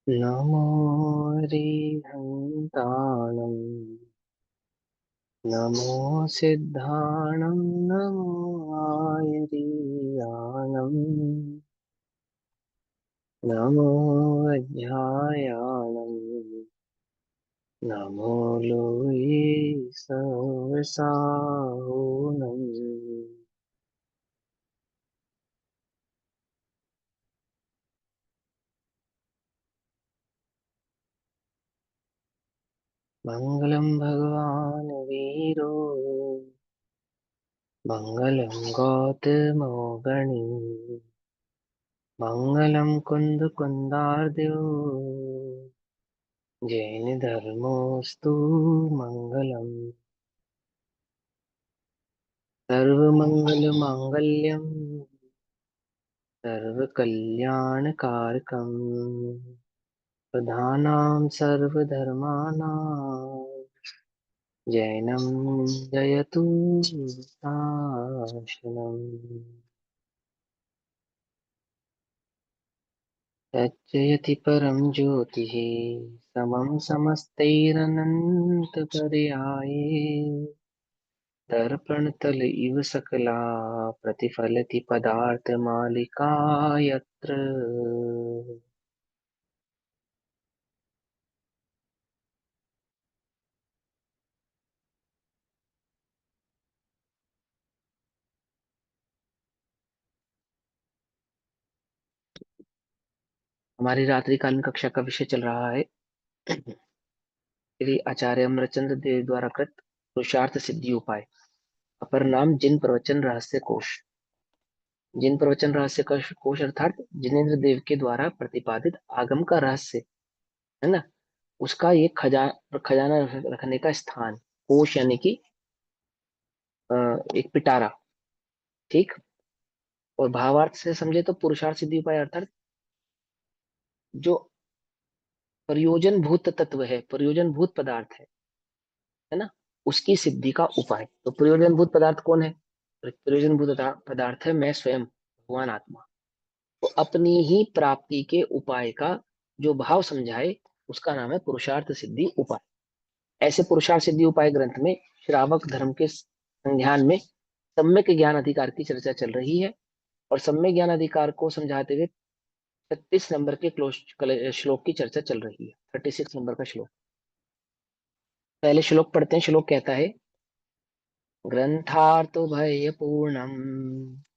नमो हरिहन्ताणं नमो सिद्धाणं नमो आयरीयाणं नमो अध्यायाणं नमो लोये सवसाहुनं। मङ्गलं भगवान् वीरो मङ्गलं गौतमो गणी मङ्गलं कुन्दकुन्दार्द्यो जैन धर्मोऽस्तु मङ्गलम्। सर्वमङ्गलमाङ्गल्यं सर्वकल्याणकारकम् प्रधानां सर्वधर्माणां जैनं जयतु शासनम्। तच्चयति परं ज्योतिः समं समस्तैरनन्तपर्याये दर्पणतल इव सकला प्रतिफलति पदार्थमालिका यत्र। हमारी रात्रिकालीन कक्षा का विषय चल रहा है श्री आचार्य अमरचंद्र देव द्वारा कृत पुरुषार्थ सिद्धि उपाय, अपर नाम जिन प्रवचन रहस्य कोश। जिन प्रवचन रहस्य कोश अर्थात जिनेन्द्र देव के द्वारा प्रतिपादित आगम का रहस्य है ना, उसका ये खजाना रखने का स्थान। कोश यानी कि एक पिटारा। ठीक। और भावार्थ से समझे तो पुरुषार्थ सिद्धि उपाय अर्थात जो प्रयोजन भूत तत्व है, प्रयोजन भूत पदार्थ है ना, उसकी सिद्धि का उपाय। तो प्रयोजन भूत पदार्थ कौन है? प्रयोजन भूत पदार्थ है मैं स्वयं, भगवान आत्मा। तो अपनी ही प्राप्ति के उपाय का जो भाव समझाए उसका नाम है पुरुषार्थ सिद्धि उपाय। ऐसे पुरुषार्थ सिद्धि उपाय ग्रंथ में श्रावक धर्म के संज्ञान में सम्यक ज्ञान अधिकार की चर्चा चल रही है। और सम्यक ज्ञान अधिकार को समझाते हुए 36 नंबर के श्लोक की चर्चा चल रही है। 36 नंबर का श्लोक, पहले श्लोक पढ़ते हैं। श्लोक कहता है, ग्रंथार्थ भयपूर्णम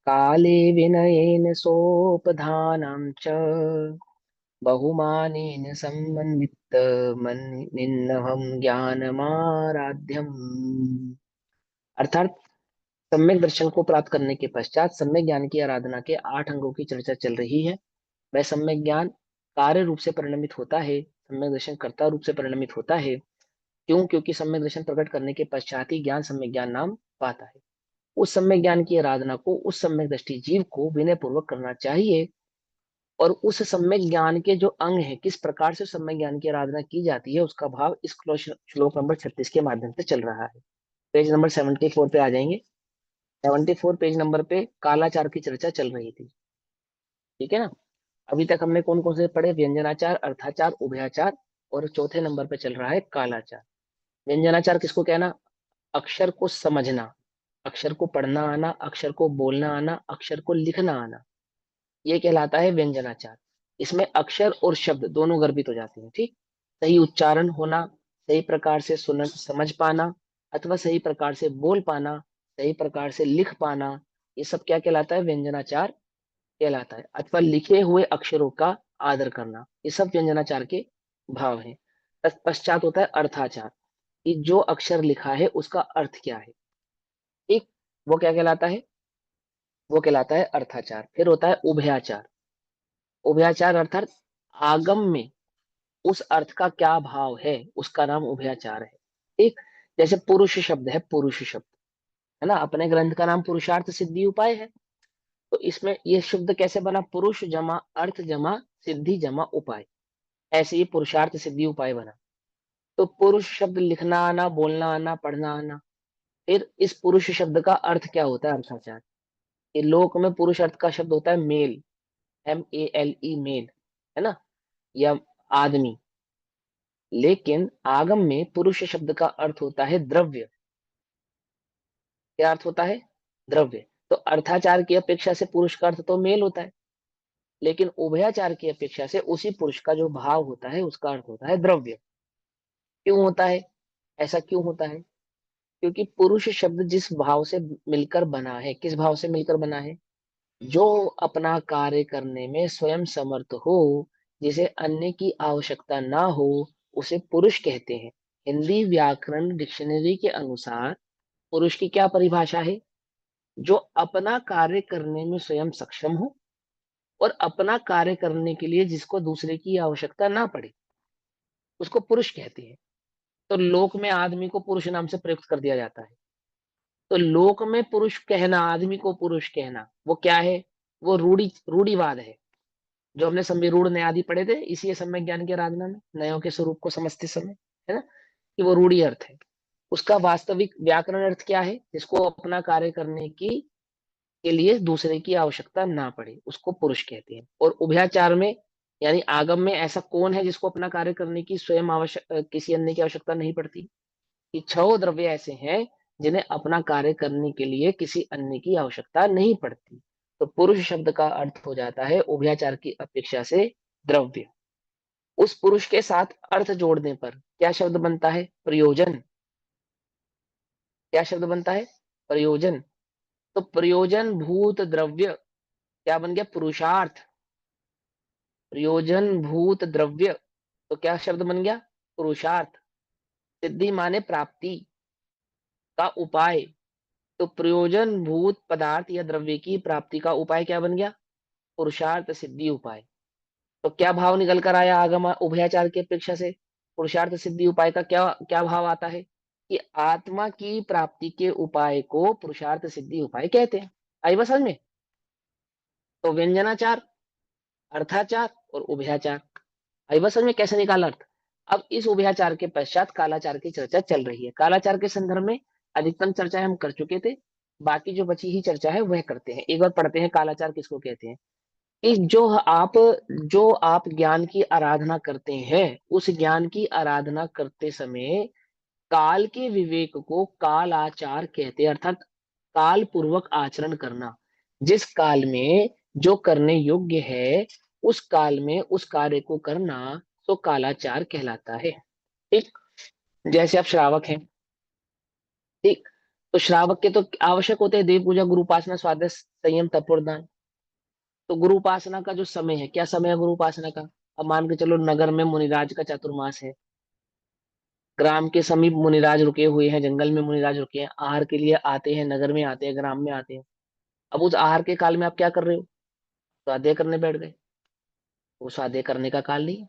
काले विनयेन सोपधानं च बहुमानेन समन्वित मन्निन्नहं ज्ञानमाराध्यम। अर्थात सम्यक दर्शन को प्राप्त करने के पश्चात सम्यक ज्ञान की आराधना के 8 अंगों की चर्चा चल रही है। वह सम्यक ज्ञान कार्य रूप से परिणमित होता है, सम्यक दर्शन कर्ता रूप से परिणमित होता है। क्यों? क्योंकि सम्यक दर्शन प्रकट करने के पश्चात ही ज्ञान सम्यक ज्ञान नाम पाता है। उस सम्यक ज्ञान की आराधना को उस सम्यक दृष्टि जीव को विनय पूर्वक करना चाहिए। और उस सम्यक ज्ञान के जो अंग है, किस प्रकार से सम्यक ज्ञान की आराधना की जाती है, उसका भाव इस श्लोक नंबर 36 के माध्यम से चल रहा है। पेज नंबर 74 पे आ जाएंगे। 74 पेज नंबर पे कालाचार की चर्चा चल रही थी। ठीक है ना। अभी तक हमने कौन कौन से पढ़े? व्यंजनाचार, अर्थाचार, उभयाचार, और चौथे नंबर पे चल रहा है कालाचार। व्यंजनाचार किसको कहना? अक्षर को समझना, अक्षर को पढ़ना आना, अक्षर को बोलना आना, अक्षर को लिखना आना, ये कहलाता है व्यंजनाचार। इसमें अक्षर और शब्द दोनों गर्भित हो जाते हैं। ठीक। सही उच्चारण होना, सही प्रकार से सुन समझ पाना, अथवा सही प्रकार से बोल पाना, सही प्रकार से लिख पाना, ये सब क्या कहलाता है? व्यंजनाचार कहलाता है। अथवा लिखे हुए अक्षरों का आदर करना, ये सब व्यंजनाचार के भाव हैं। तत्पश्चात होता है अर्थाचार, कि जो अक्षर लिखा है उसका अर्थ क्या है। एक, वो क्या कहलाता है? वो कहलाता है अर्थाचार। फिर होता है उभयाचार। उभयाचार अर्थात आगम में उस अर्थ का क्या भाव है, उसका नाम उभयाचार है। ठीक। जैसे पुरुष शब्द है, पुरुष शब्द है ना, अपने ग्रंथ का नाम पुरुषार्थ सिद्धि उपाय है। तो इसमें ये शब्द कैसे बना? पुरुष जमा अर्थ जमा सिद्धि जमा उपाय, ऐसे ही पुरुषार्थ सिद्धि उपाय बना। तो पुरुष शब्द लिखना आना, बोलना आना, पढ़ना आना। फिर इस पुरुष शब्द का अर्थ क्या होता है? अर्थाचार। ये लोक में पुरुष अर्थ का शब्द होता है मेल, MELE मेल, है ना, या आदमी। लेकिन आगम में पुरुष शब्द का अर्थ होता है द्रव्य। क्या अर्थ होता है? द्रव्य। तो अर्थाचार की अपेक्षा से पुरुष का अर्थ तो मेल होता है, लेकिन उभयाचार की अपेक्षा से उसी पुरुष का जो भाव होता है उसका अर्थ होता है द्रव्य। क्यों होता है? ऐसा क्यों होता है? क्योंकि पुरुष शब्द जिस भाव से मिलकर बना है, किस भाव से मिलकर बना है? जो अपना कार्य करने में स्वयं समर्थ हो, जिसे अन्य की आवश्यकता ना हो, उसे पुरुष कहते हैं। हिंदी व्याकरण डिक्शनरी के अनुसार पुरुष की क्या परिभाषा है? जो अपना कार्य करने में स्वयं सक्षम हो और अपना कार्य करने के लिए जिसको दूसरे की आवश्यकता ना पड़े, उसको पुरुष कहते हैं। तो लोक में आदमी को पुरुष नाम से प्रयुक्त कर दिया जाता है। तो लोक में पुरुष कहना, आदमी को पुरुष कहना, वो क्या है? वो रूढ़िवाद है, जो हमने समय रूढ़ नय आदि पढ़े थे इसी सम्यक ज्ञान की आराधना में, नयों के स्वरूप को समझते समय, है ना, कि वो रूढ़ि अर्थ है। उसका वास्तविक व्याकरण अर्थ क्या है? जिसको अपना कार्य करने की के लिए दूसरे की आवश्यकता ना पड़े, उसको पुरुष कहते हैं। और उभयाचार में यानी आगम में ऐसा कौन है जिसको अपना कार्य करने की स्वयं किसी अन्य की आवश्यकता नहीं पड़ती? कि छह द्रव्य ऐसे हैं जिन्हें अपना कार्य करने के लिए किसी अन्य की आवश्यकता नहीं पड़ती। तो पुरुष शब्द का अर्थ हो जाता है उभयाचार की अपेक्षा से द्रव्य। उस पुरुष के साथ अर्थ जोड़ने पर क्या शब्द बनता है? प्रयोजन। क्या शब्द बनता है? प्रयोजन। तो प्रयोजन भूत द्रव्य क्या बन गया? पुरुषार्थ। प्रयोजन भूत द्रव्य तो क्या शब्द बन गया? पुरुषार्थ। सिद्धि माने प्राप्ति का उपाय। तो प्रयोजन भूत पदार्थ या द्रव्य की प्राप्ति का उपाय क्या बन गया? पुरुषार्थ सिद्धि उपाय। तो क्या भाव निकल कर आया आगम उभयाचार की अपेक्षा से? पुरुषार्थ सिद्धि उपाय का क्या क्या भाव आता है? कि आत्मा की प्राप्ति के उपाय को पुरुषार्थ सिद्धि उपाय कहते हैं। आई बस समझ में? तो व्यंजनाचार, अर्थाचार और उभयाचार। आई बस समझ में कैसे निकाला अर्थ? अब इस उभयाचार के पश्चात कालाचार की चर्चा चल रही है। कालाचार के संदर्भ में अधिकतम चर्चाएं हम कर चुके थे, बाकी जो बची ही चर्चा है वह करते हैं। एक बार पढ़ते हैं कालाचार किसको कहते हैं। कि जो आप ज्ञान की आराधना करते हैं, उस ज्ञान की आराधना करते समय काल के विवेक को कालाचार कहते हैं, अर्थात काल पूर्वक आचरण करना। जिस काल में जो करने योग्य है, उस काल में उस कार्य को करना तो कालाचार कहलाता है। ठीक। जैसे आप श्रावक हैं, ठीक, तो श्रावक के तो आवश्यक होते हैं देव पूजा, गुरु उपासना, स्वाध्याय, संयम, तप और दान। तो गुरु उपासना का जो समय है, क्या समय है गुरु उपासना का? अब मान के चलो नगर में मुनिराज का चातुर्मास है, ग्राम के समीप मुनिराज रुके हुए हैं, जंगल में मुनिराज रुके हैं, आहार के लिए आते हैं, नगर में आते हैं, ग्राम में आते हैं। अब उस आहार के काल में आप क्या कर रहे हो? स्वाध्याय करने बैठ गए। वो स्वाध्याय करने का काल नहीं है।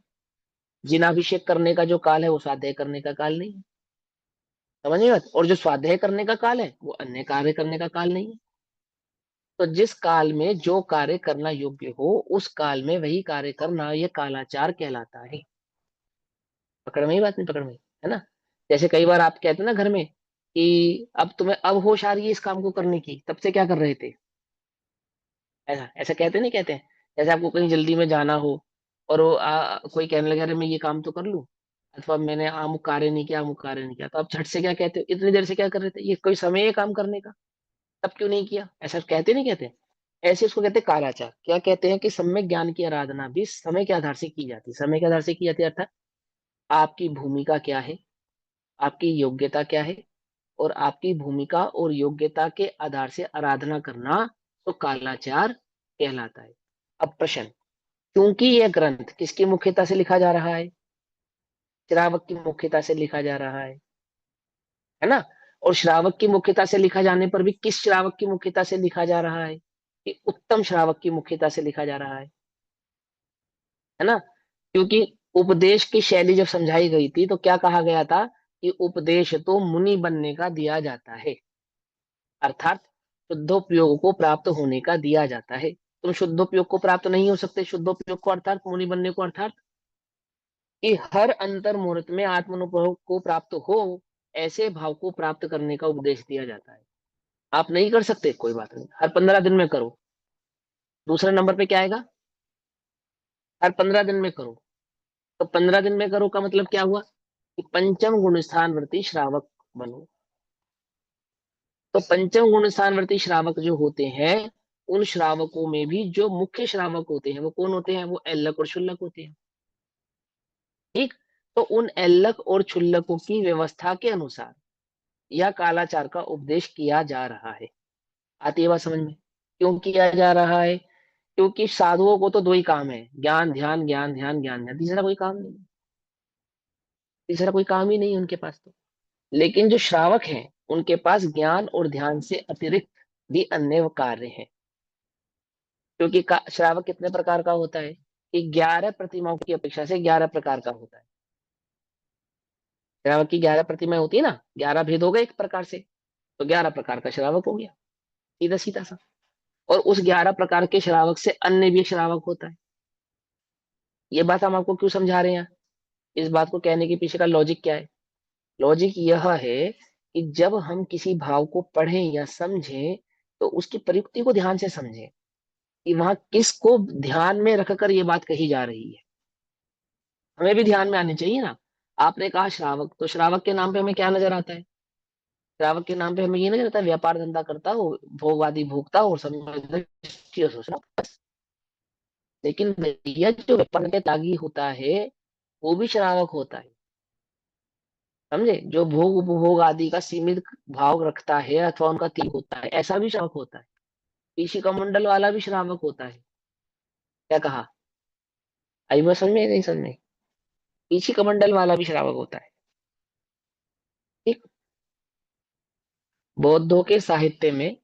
जिनाभिषेक करने का जो काल है वो स्वाध्याय करने का काल नहीं है। समझिए बात? और जो स्वाध्याय करने का काल है वो अन्य कार्य करने का काल नहीं है। तो जिस काल में जो कार्य करना योग्य हो, उस काल में वही कार्य करना, यह कालाचार कहलाता है। पकड़ में ही बात? नहीं पकड़ में? है ना? जैसे कई बार आप कहते हैं ना घर में कि अब तुम्हें अब होश आ रही है इस काम को करने की, तब से क्या कर रहे थे? ऐसा ऐसा कहते नहीं कहते हैं? जैसे आपको कहीं जल्दी में जाना हो और वो कोई कहने लगे अरे मैं ये काम तो कर लूं, अथवा मैंने अमुक कार्य नहीं किया, अमुक कार्य नहीं किया, तो आप झट से क्या कहते हो? इतनी देर से क्या कर रहे थे? ये कोई समय है काम करने का, तब क्यों नहीं किया? ऐसा कहते नहीं कहते? ऐसे इसको कहते हैं कालाचार। क्या कहते हैं? कि सम्यक ज्ञान की आराधना भी समय के आधार से की जाती है। समय के आधार से की जाती है अर्थात आपकी भूमिका क्या है, आपकी योग्यता क्या है, और आपकी भूमिका और योग्यता के आधार से आराधना करना तो कालाचार कहलाता है। अब प्रश्न, क्योंकि यह ग्रंथ किसकी मुख्यता से लिखा जा रहा है? श्रावक की मुख्यता से लिखा जा रहा है ना? और श्रावक की मुख्यता से लिखा जाने पर भी किस श्रावक की मुख्यता से लिखा जा रहा है? कि उत्तम श्रावक की मुख्यता से लिखा जा रहा है ना? क्योंकि उपदेश की शैली जब समझाई गई थी तो क्या कहा गया था? कि उपदेश तो मुनि बनने का दिया जाता है, अर्थात शुद्धोपयोग को प्राप्त होने का दिया जाता है। तुम शुद्धोपयोग को प्राप्त नहीं हो सकते, शुद्धोपयोग को अर्थात मुनि बनने को, अर्थात कि हर अंतर मुहूर्त में आत्मानुभव को प्राप्त हो, ऐसे भाव को प्राप्त करने का उपदेश दिया जाता है। आप नहीं कर सकते, कोई बात नहीं, हर 15 दिन में करो। दूसरे नंबर पे क्या आएगा? हर 15 दिन में करो। तो 15 दिन में करो का मतलब क्या हुआ? कि पंचम गुण स्थानवर्ती श्रावक बनो। तो पंचम गुण स्थानवर्ती श्रावक जो होते हैं, उन श्रावकों में भी जो मुख्य श्रावक होते हैं वो कौन होते हैं? वो एल्लक और शुल्लक होते हैं। ठीक। तो उन एल्लक और शुल्लकों की व्यवस्था के अनुसार यह कालाचार का उपदेश किया जा रहा है। आती है बात समझ में? क्यों किया जा रहा है? क्योंकि साधुओं को तो दो ही काम है, ज्ञान ध्यान, ज्ञान ध्यान, ज्ञान ध्यान, तीसरा कोई काम नहीं। तीसरा कोई काम ही नहीं है उनके पास तो। लेकिन जो श्रावक हैं, उनके पास ज्ञान और ध्यान से अतिरिक्त भी अन्य कार्य हैं। क्योंकि श्रावक कितने प्रकार का होता है? कि 11 प्रतिमाओं की अपेक्षा से 11 प्रकार का होता है। श्रावक की 11 प्रतिमाएं होती है ना, 11 भेद हो गए एक प्रकार से, तो 11 प्रकार का श्रावक हो गया, सीधा सीधा सा। और उस 11 प्रकार के श्रावक से अन्य भी एक श्रावक होता है। ये बात हम आपको क्यों समझा रहे हैं? इस बात को कहने के पीछे का लॉजिक क्या है? लॉजिक यह है कि जब हम किसी भाव को पढ़ें या समझें, तो उसकी प्रयुक्ति को ध्यान से समझें कि वहां किसको ध्यान में रखकर ये बात कही जा रही है। हमें भी ध्यान में आनी चाहिए ना। आपने कहा श्रावक, तो श्रावक के नाम पे हमें क्या नजर आता है? श्रावक के नाम पे हमें ये नजर आता है, व्यापार धंधा करता हो, भोगवादी भोगता हो और समझदारी और सोचना। लेकिन भैया जो व्यापार के त्यागी होता है, वो भी श्रावक होता है। समझे? जो भोग उपभोग आदि का सीमित भाव रखता है अथवा उनका त्याग होता है, ऐसा भी श्रावक होता है। पीछे कमंडल वाला भी श्रावक होता है। क्या कहा? आई बात समझ में? नहीं समझ में? पीछे कमंडल वाला भी श्रावक होता है। ठीक। बौद्धों के साहित्य में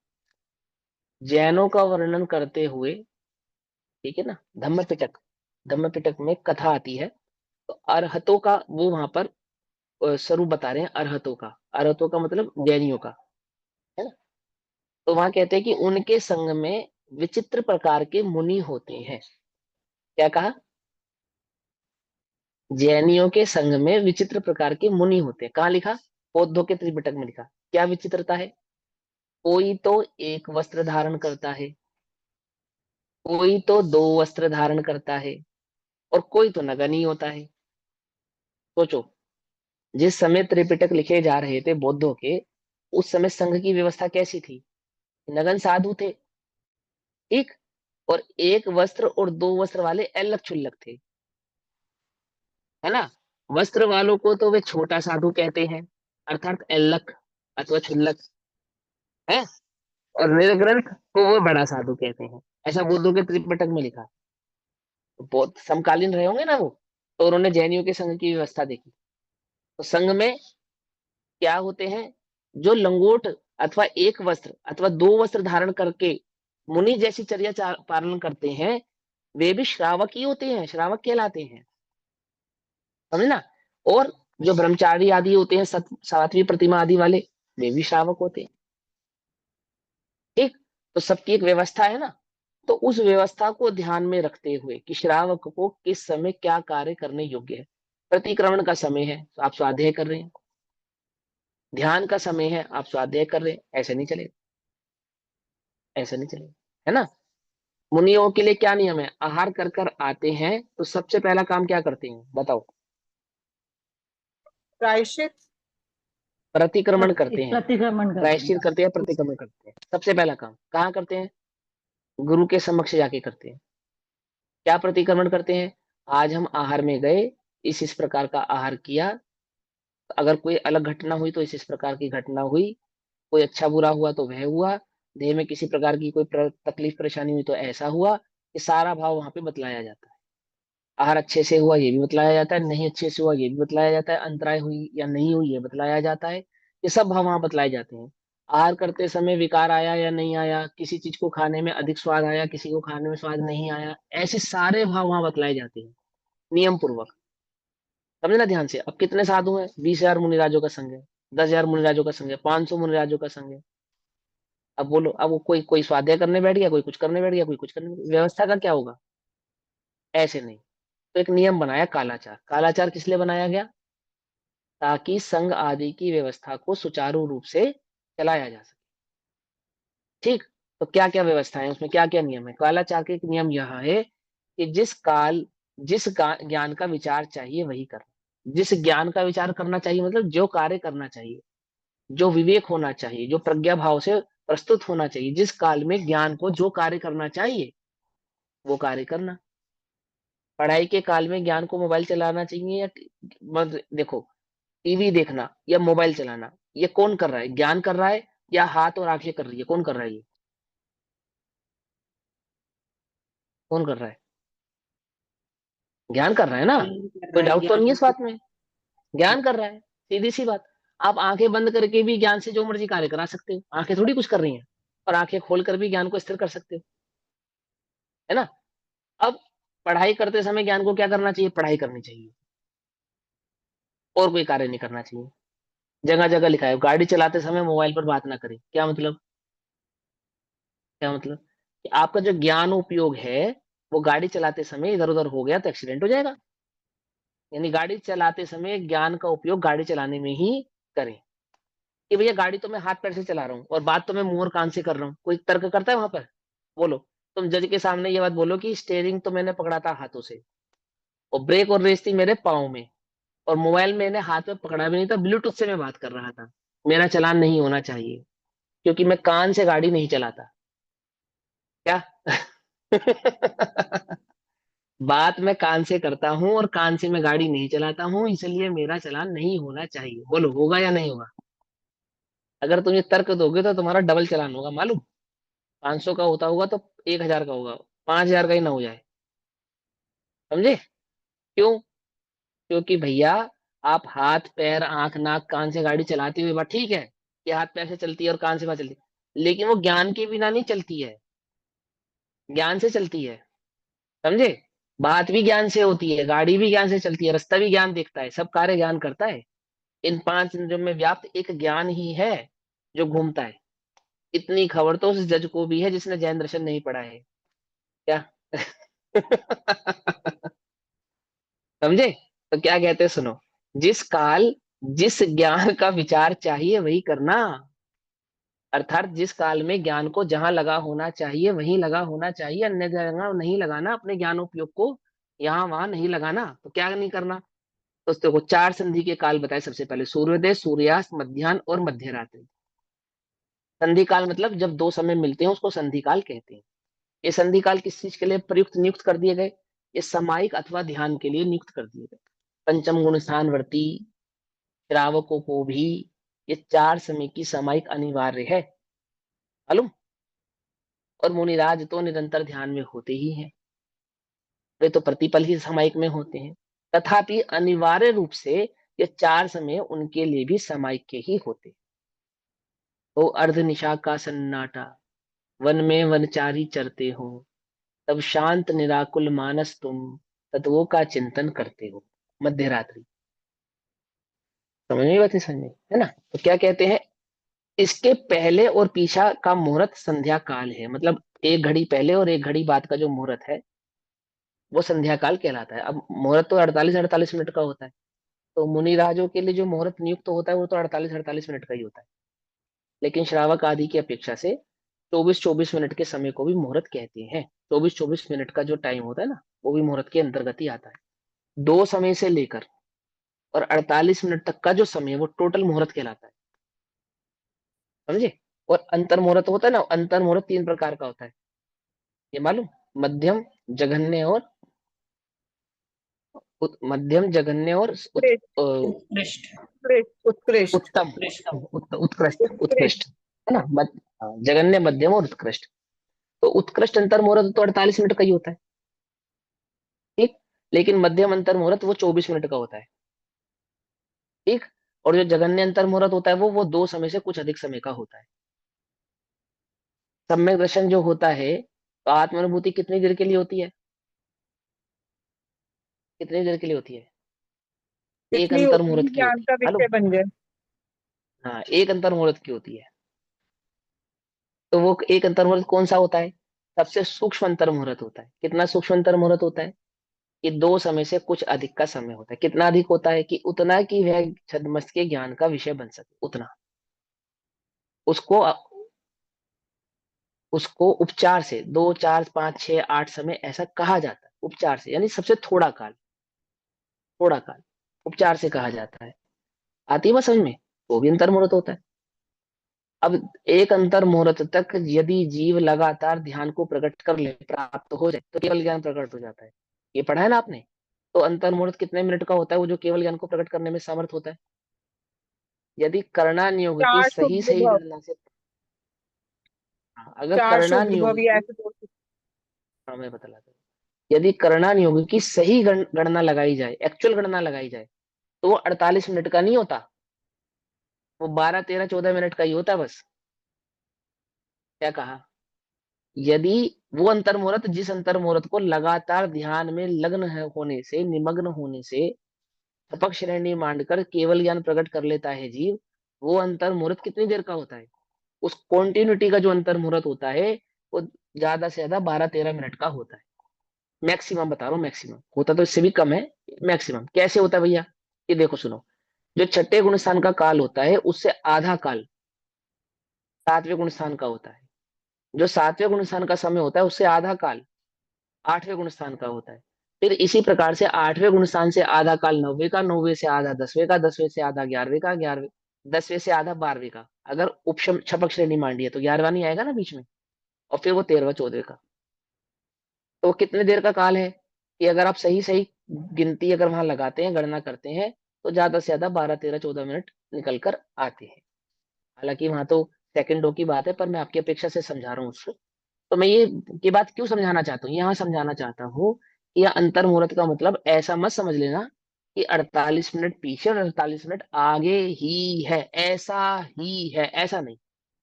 जैनों का वर्णन करते हुए, ठीक है ना, धम्म पिटक, धम्म पिटक में कथा आती है। तो अरहतों का वो वहां पर स्वरूप बता रहे हैं, अरहतों का। अरहतों का मतलब जैनियों का, है ना। तो वहां कहते हैं कि उनके संग में विचित्र प्रकार के मुनि होते हैं। क्या कहा? जैनियों के संग में विचित्र प्रकार के मुनि होते हैं। कहाँ लिखा? बौद्धों के त्रिपिटक में लिखा। क्या विचित्रता है? कोई तो एक वस्त्र धारण करता है, कोई तो दो वस्त्र धारण करता है, और कोई तो नगन ही होता है। सोचो, जिस समय त्रिपिटक लिखे जा रहे थे बौद्धों के, उस समय संघ की व्यवस्था कैसी थी? नगन साधु थे, ठीक, और एक वस्त्र और दो वस्त्र वाले अलग क्षुल्लक थे, है ना। वस्त्र वालों को तो वे छोटा साधु कहते हैं, अर्थात एल्लक अथवा क्षुल्लक, है। और निर्ग्रंथ को वो बड़ा साधु कहते हैं। ऐसा बुद्धों के त्रिपिटक में लिखा। तो बहुत समकालीन रहे होंगे ना वो, तो उन्होंने जैनियों के संघ की व्यवस्था देखी। तो संघ में क्या होते हैं? जो लंगोट अथवा एक वस्त्र अथवा दो वस्त्र धारण करके मुनि जैसी चर्या पालन करते हैं, वे भी श्रावक ही होते हैं, श्रावक कहलाते हैं। समझना? और जो ब्रह्मचारी आदि होते हैं, 7वीं प्रतिमा आदि वाले, वे भी श्रावक होते हैं। ठीक। तो सबकी एक व्यवस्था है ना। तो उस व्यवस्था को ध्यान में रखते हुए कि श्रावक को किस समय क्या कार्य करने योग्य है। प्रतिक्रमण का समय है तो आप स्वाध्याय कर रहे हैं, ध्यान का समय है आप स्वाध्याय कर रहे हैं, ऐसे नहीं चलेगा, ऐसे नहीं चलेगा, है ना। मुनियों के लिए क्या नियम है? आहार कर कर आते हैं तो सबसे पहला काम क्या करते हैं बताओ? प्रायश्चित। प्रतिक्रमण करते हैं। प्रतिक्रमण करते प्रायश्चित हैं। करते हैं, प्रतिक्रमण करते हैं। सबसे पहला काम कहाँ करते हैं? गुरु के समक्ष जाके करते हैं। क्या प्रतिक्रमण करते हैं? आज हम आहार में गए, इस प्रकार का आहार किया, अगर कोई अलग घटना हुई तो इस प्रकार की घटना हुई, कोई अच्छा बुरा हुआ तो वह हुआ, देह में किसी प्रकार की कोई तकलीफ परेशानी हुई तो ऐसा हुआ। ये सारा भाव वहां पे बतलाया जाता है। आहार अच्छे से हुआ ये भी बतलाया जाता है, नहीं अच्छे से हुआ ये भी बतलाया जाता है, अंतराय हुई या नहीं हुई ये बतलाया जाता है। ये सब भाव वहां बतलाए जाते हैं। आहार करते समय विकार आया या नहीं आया, किसी चीज को खाने में अधिक स्वाद आया, किसी को खाने में स्वाद नहीं आया, ऐसे सारे भाव वहां बतलाए जाते हैं नियम पूर्वक। समझना ध्यान से। अब कितने साधु हैं? 20,000 मुनिराजों का संघ है, 10,000 मुनिराजों का संघ है, 500 मुनिराजों का संघ है। अब बोलो, अब वो कोई कोई स्वाध्याय करने बैठ गया, कोई कुछ करने बैठ गया, कोई कुछ करने, व्यवस्था का क्या होगा? ऐसे नहीं। तो एक नियम बनाया कालाचार। कालाचार किस लिए बनाया गया? ताकि संघ आदि की व्यवस्था को सुचारू रूप से चलाया जा सके। ठीक। तो क्या क्या व्यवस्था है उसमें, क्या क्या नियम है? कालाचार नियम यह है कि ज्ञान का विचार चाहिए वही करना। जिस ज्ञान का विचार करना चाहिए मतलब जो कार्य करना चाहिए, जो विवेक होना चाहिए, जो प्रज्ञा भाव से प्रस्तुत होना चाहिए, जिस काल में ज्ञान को जो कार्य करना चाहिए वो कार्य करना। पढ़ाई के काल में ज्ञान को मोबाइल चलाना चाहिए या देखो, टीवी देखना या मोबाइल चलाना, ये कौन कर रहा है? ज्ञान कर रहा है या हाथ और आंखें कर रही है? कौन कर रहा है ये? कौन कर रहा है? ज्ञान कर रहा है ना। ज्ञान कर कोई रहा है, डाउट तो नहीं है ज्ञान। इस बात में? ज्ञान कर रहा है, सीधी सी बात। आप आंखें बंद करके भी ज्ञान से जो मर्जी कार्य करा सकते हो, आंखें थोड़ी कुछ कर रही हैं। और आंखें खोलकर भी ज्ञान को स्थिर कर सकते हो, है ना। अब पढ़ाई करते समय ज्ञान को क्या करना चाहिए? पढ़ाई करनी चाहिए, और कोई कार्य नहीं करना चाहिए। जगह जगह लिखा है गाड़ी चलाते समय मोबाइल पर बात ना करें। क्या मतलब? क्या मतलब? कि आपका जो ज्ञान उपयोग है वो गाड़ी चलाते समय इधर उधर हो गया तो एक्सीडेंट हो जाएगा। यानी गाड़ी चलाते समय ज्ञान का उपयोग गाड़ी चलाने में ही करें। कि भैया गाड़ी तो मैं हाथ पैर से चला रहा हूँ और बात तो मैं मुंह और कान से कर रहा हूँ, कोई तर्क करता है वहां पर? बोलो। तुम जज के सामने ये बात बोलो कि स्टेयरिंग तो मैंने पकड़ा था हाथों से, और ब्रेक और रेस थी मेरे पाँव में, और मोबाइल मैंने हाथ में पकड़ा भी नहीं था, ब्लूटूथ से मैं बात कर रहा था, मेरा चालान नहीं होना चाहिए क्योंकि मैं कान से गाड़ी नहीं चलाता। क्या? बात मैं कान से करता हूँ और कान से मैं गाड़ी नहीं चलाता हूँ, इसलिए मेरा चालान नहीं होना चाहिए। बोलो, होगा या नहीं होगा? अगर तुम ये तर्क दोगे तो तुम्हारा डबल चालान होगा मालूम। 500 का होता होगा तो 1000 का होगा, 5000 का ही ना हो जाए। समझे? क्यों? क्योंकि भैया आप हाथ पैर आंख नाक कान से गाड़ी चलाते हुए, बात ठीक है कि हाथ पैर से चलती है और कान से बात चलती है, लेकिन वो ज्ञान के बिना नहीं चलती है, ज्ञान से चलती है। समझे? बात भी ज्ञान से होती है, गाड़ी भी ज्ञान से चलती है, रास्ता भी ज्ञान देखता है, सब कार्य ज्ञान करता है। इन 5 इंद्रियों में व्याप्त एक ज्ञान ही है जो घूमता है। इतनी खबर तो उस जज को भी है जिसने जैन दर्शन नहीं पढ़ा है। क्या? समझे? तो क्या कहते हैं सुनो। जिस काल जिस ज्ञान का विचार चाहिए वही करना। अर्थात जिस काल में ज्ञान को जहां लगा होना चाहिए वहीं लगा होना चाहिए, अन्य जगह नहीं लगाना। अपने ज्ञान उपयोग को यहाँ वहां नहीं लगाना। तो क्या नहीं करना? तो देखो, 4 संधि के काल बताए। सबसे पहले सूर्योदय, सूर्यास्त, मध्याह्न और मध्य रात्रि। संधि काल मतलब जब दो समय मिलते हैं उसको संधि काल कहते हैं। ये संधि काल किस चीज के लिए प्रयुक्त नियुक्त कर दिए गए? ये सामायिक अथवा ध्यान के लिए नियुक्त कर दिए गए। पंचम गुण स्थानवर्ती श्रावकों को भी ये 4 समय की सामायिक अनिवार्य है, मालूम। और मुनिराज तो निरंतर ध्यान में होते ही हैं, वे तो प्रतिपल ही सामायिक में होते हैं। तथापि अनिवार्य रूप से ये 4 समय उनके लिए भी सामायिक के ही होते। तो अर्ध निशा का सन्नाटा, वन में वनचारी चरते हो, तब शांत निराकुल मानस तुम तत्वों का चिंतन करते हो। मध्य रात्रि। समझ में बात नहीं? समझ में है ना? तो क्या कहते हैं, इसके पहले और पीछा का मुहूर्त संध्या काल है। मतलब एक घड़ी पहले और एक घड़ी बाद का जो मुहूर्त है वो संध्या काल कहलाता है। अब मुहूर्त तो 48-48 मिनट का होता है। तो मुनि राजों के लिए जो मुहूर्त नियुक्त होता है वो तो 48-48 मिनट का ही होता है। लेकिन श्रावक आदि की अपेक्षा से 24-24 मिनट के समय को भी मुहूर्त कहते हैं। 24-24 मिनट का जो टाइम होता है ना, वो भी मुहूर्त के अंतर्गत ही आता है। 2 समय से लेकर और 48 मिनट तक का जो समय है वो टोटल मुहूर्त कहलाता है। समझे? और अंतर मुहूर्त होता है ना, अंतर मुहूर्त 3 प्रकार का होता है, ये मालूम। मध्यम, जघन्य और मध्यम, जघन्य और अ, उत्कृष्ट, उत्कृष्ट, उत्तम। उत्कृष्ट, उत्कृष्ट, है ना। हाँ, जघन्य, मध्यम और उत्कृष्ट। तो उत्कृष्ट अंतर मुहूर्त तो 48 मिनट का ही होता है, ठीक। लेकिन मध्यम अंतर मुहूर्त वो 24 मिनट का होता है, ठीक। और जो जघन्य अंतर मुहूर्त होता है वो 2 समय से कुछ अधिक समय का होता है। सम्यक दर्शन जो होता है तो आत्मानुभूति कितनी देर के लिए होती है? कितनी देर के लिए होती है? एक जितनी अंतर उतनी मुहूर्त की ज्ञान होती का है, मालूम। विषय बन जाए। हाँ, एक अंतर मुहूर्त की होती है। तो वो एक अंतर मुहूर्त कौन सा होता है? सबसे सूक्ष्म अंतर मुहूर्त होता है। कितना सूक्ष्म अंतर मुहूर्त होता है? कि 2 समय से कुछ अधिक का समय होता है। कितना अधिक होता है? कि उतना कि वह छद्मस्त के ज्ञान का विषय बन सके, उतना। उसको उसको उपचार से 2, 4, 5, 6, 8 समय ऐसा कहा जाता है। उपचार से यानी सबसे थोड़ा काल, थोड़ा काल उपचार से कहा जाता है। आती है बात समझ में? वो भी अंतर मुहूर्त होता है। अब एक अंतर मुहूर्त तक यदि जीव लगातार ध्यान को प्रकट कर ले, प्राप्त हो जाए, तो केवल ज्ञान प्रकट हो जाता है। ये पढ़ा है ना आपने? तो अंतर मुहूर्त कितने मिनट का होता है वो जो केवल ज्ञान को प्रकट करने में समर्थ होता है? यदि करणानियोग की चार सही शुभ सही विभव। गणना से, हाँ, अगर चार शुभ करणानियोग विभव या की, ऐसे बोल सकते हाँ मैं बतलाता हूँ, यदि करणानियोग की सही गणना लगाई जाए, एक्चुअल गणना लगाई जाए, तो वो 48 मिनट का नहीं होता, वो 12, 13, 14 मिनट का ही होता है बस। क्या कहा? यदि वो अंतर मुहूर्त, जिस अंतर मुहूर्त को लगातार ध्यान में होने से, निमग्न होने से टपक श्रेणी मांडकर केवल ज्ञान प्रकट कर लेता है जीव, वो अंतर मुहूर्त कितनी देर का होता है? उस कॉन्टिन्यूटी का जो अंतर मुहूर्त होता है, वो ज्यादा से ज्यादा 12, 13 मिनट का होता है। मैक्सिमम बता रहा हूँ, मैक्सिमम होता तो इससे भी कम है। मैक्सिमम कैसे होता है भैया? ये देखो सुनो, जो छठे गुण स्थान का काल होता है उससे आधा काल सातवें गुण स्थान का होता है। जो सातवें गुण स्थान का समय होता है उससे आधा काल आठवें गुण स्थान का होता है। फिर इसी प्रकार से आठवें गुण स्थान से आधा काल नौवे का, नौवे से आधा दसवें का, दसवें से आधा ग्यारहवें का, ग्यारहवें, दसवें से आधा 12वें का। अगर उपशम छपक श्रेणी मांडी है तो 11वां नहीं आएगा ना बीच में, और फिर वो 13वां 14वें का। तो वो कितने देर का काल है कि अगर आप सही सही गिनती अगर वहां लगाते हैं, गणना करते हैं, तो ज्यादा से ज्यादा 12, 13, 14 मिनट निकल कर आते हैं। हालांकि वहां तो सेकंडों की बात है, पर मैं आपकी अपेक्षा से समझा रहा हूँ उसको। तो मैं ये बात क्यों समझाना चाहता हूँ, यहाँ समझाना चाहता हूँ कि यह अंतर मुहूर्त का मतलब ऐसा मत समझ लेना कि 48 मिनट पीछे और 48 मिनट आगे ही है, ऐसा ही है, ऐसा नहीं।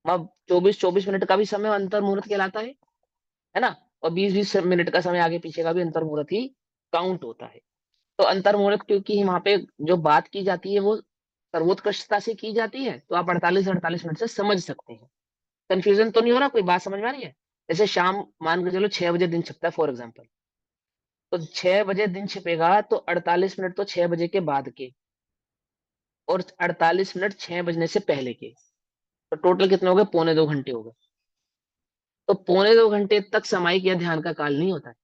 अब 24, 24 मिनट का भी समय अंतर मुहूर्त कहलाता है ना? और 20, 20 मिनट का समय आगे पीछे का भी अंतर मुहूर्त ही काउंट होता है। तो अंतर मुहूर्त क्योंकि वहां पे जो बात की जाती है वो सर्वोत्कृष्टता से की जाती है, तो आप 48, 48 मिनट से समझ सकते हैं। कंफ्यूजन तो नहीं हो रहा? कोई बात समझ में आ रही है? जैसे शाम मान के चलो 6 बजे दिन छिपता है फॉर एग्जाम्पल, तो 6 बजे दिन छिपेगा तो 48 मिनट तो 6 बजे के बाद के, और 48 मिनट 6 बजने से पहले के, तो टोटल कितने हो गए? पौने 2 घंटे हो गए। तो पौने 2 घंटे तक सामायिक या ध्यान का काल नहीं होता है।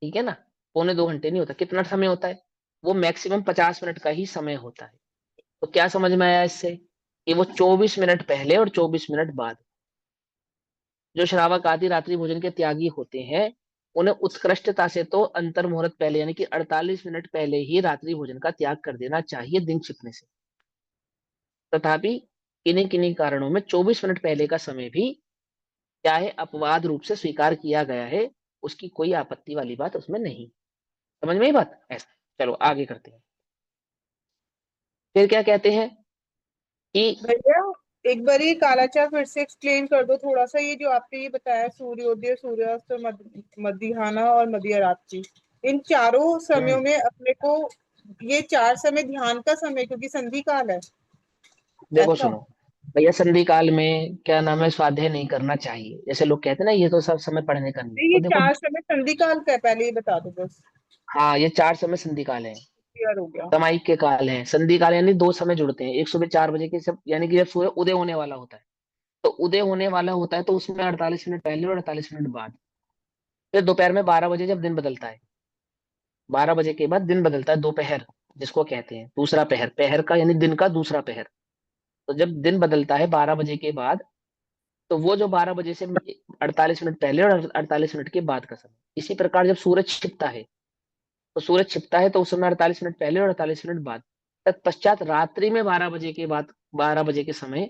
ठीक है ना? पौने 2 घंटे नहीं होता। कितना समय होता है? वो मैक्सिमम 50 मिनट का ही समय होता है। तो क्या समझ में आया इससे? कि वो 24 मिनट पहले और 24 मिनट बाद, जो श्रावक आदि रात्रि भोजन के त्यागी होते हैं, उन्हें उत्कृष्टता से तो अंतर मुहूर्त पहले यानी कि 48 मिनट पहले ही रात्रि भोजन का त्याग कर देना चाहिए दिन छिपने से। तथापि किन्हीं किन्हीं कारणों में 24 मिनट पहले का समय भी चाहे अपवाद रूप से स्वीकार किया गया है, उसकी कोई आपत्ति वाली बात उसमें नहीं। समझ में ही बात? ऐसा चलो आगे करते हैं। फिर क्या कहते हैं कि भैया, एक बार ये कालाचार फिर से एक्सप्लेन कर दो थोड़ा सा। ये जो आपने ये बताया, सूर्योदय, सूर्यास्त, मध्याह्न और मध्य रात्रि, इन चारों समयों हम्म, में अपने को ये चार समय ध्यान का समय, क्योंकि संधि काल है देखो ऐसा। सुनो भैया, संधि काल में क्या नाम है, स्वाध्याय नहीं करना चाहिए। जैसे लोग कहते हैं ना ये तो सब समय पढ़ने का नहीं है, नहीं, तो ये देखो, चार समय संधि काल का है, पहले ये बता दो बस। हाँ ये 4 समय संधि काल है। क्लियर हो गया। सामायिक के काल हैं। संधि काल यानी 2 समय जुड़ते हैं, एक सुबह 4 बजे के सब, यानी कि जब सूर्य उदय होने वाला होता है, तो उदय होने वाला होता है तो उसमें 48 मिनट पहले और 48 मिनट बाद। फिर दोपहर में 12 बजे जब दिन बदलता है, 12 बजे के बाद दिन बदलता है, दोपहर जिसको कहते हैं, दूसरा पहर, पहर का यानी दिन का दूसरा पहर। तो जब दिन बदलता है 12 बजे के बाद, तो वो जो 12 बजे से 48 मिनट पहले और 48 मिनट के बाद का समय। इसी प्रकार जब सूरज छिपता है, तो सूरज छिपता है तो उस समय 48 मिनट पहले और 48 मिनट बाद। तत्पश्चात रात्रि में 12 बजे के बाद, 12 बजे के समय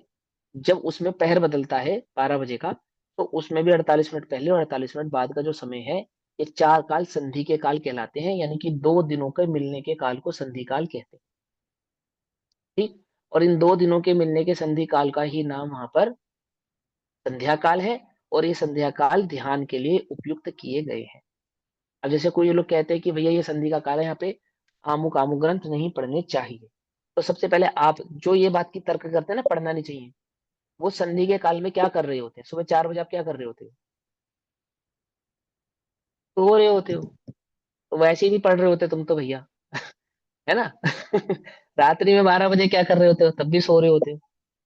जब उसमें पहर बदलता है 12 बजे का, तो उसमें भी 48 मिनट पहले और 48 मिनट बाद का जो समय है, ये चार काल संधि के काल कहलाते हैं, यानी कि 2 दिनों के मिलने के काल को संधि काल कहते हैं। ठीक। और इन 2 दिनों के मिलने के संधि काल का ही नाम वहां पर संध्या काल है, और ये संध्या काल ध्यान के लिए उपयुक्त किए गए हैं। अब जैसे कोई लोग कहते हैं कि भैया ये संधि का काल है, यहाँ पे आमुक आमुक ग्रंथ नहीं पढ़ने चाहिए, तो सबसे पहले आप जो ये बात की तर्क करते हैं ना पढ़ना नहीं चाहिए, वो संधि के काल में क्या कर रहे होते हैं? सुबह 4 बजे आप क्या कर रहे होते हो? सो रहे होते हो। तो वैसे ही नहीं पढ़ रहे होते तुम तो भैया, है ना? रात्रि में 12 बजे क्या कर रहे होते हो? तब भी सो रहे होते हो।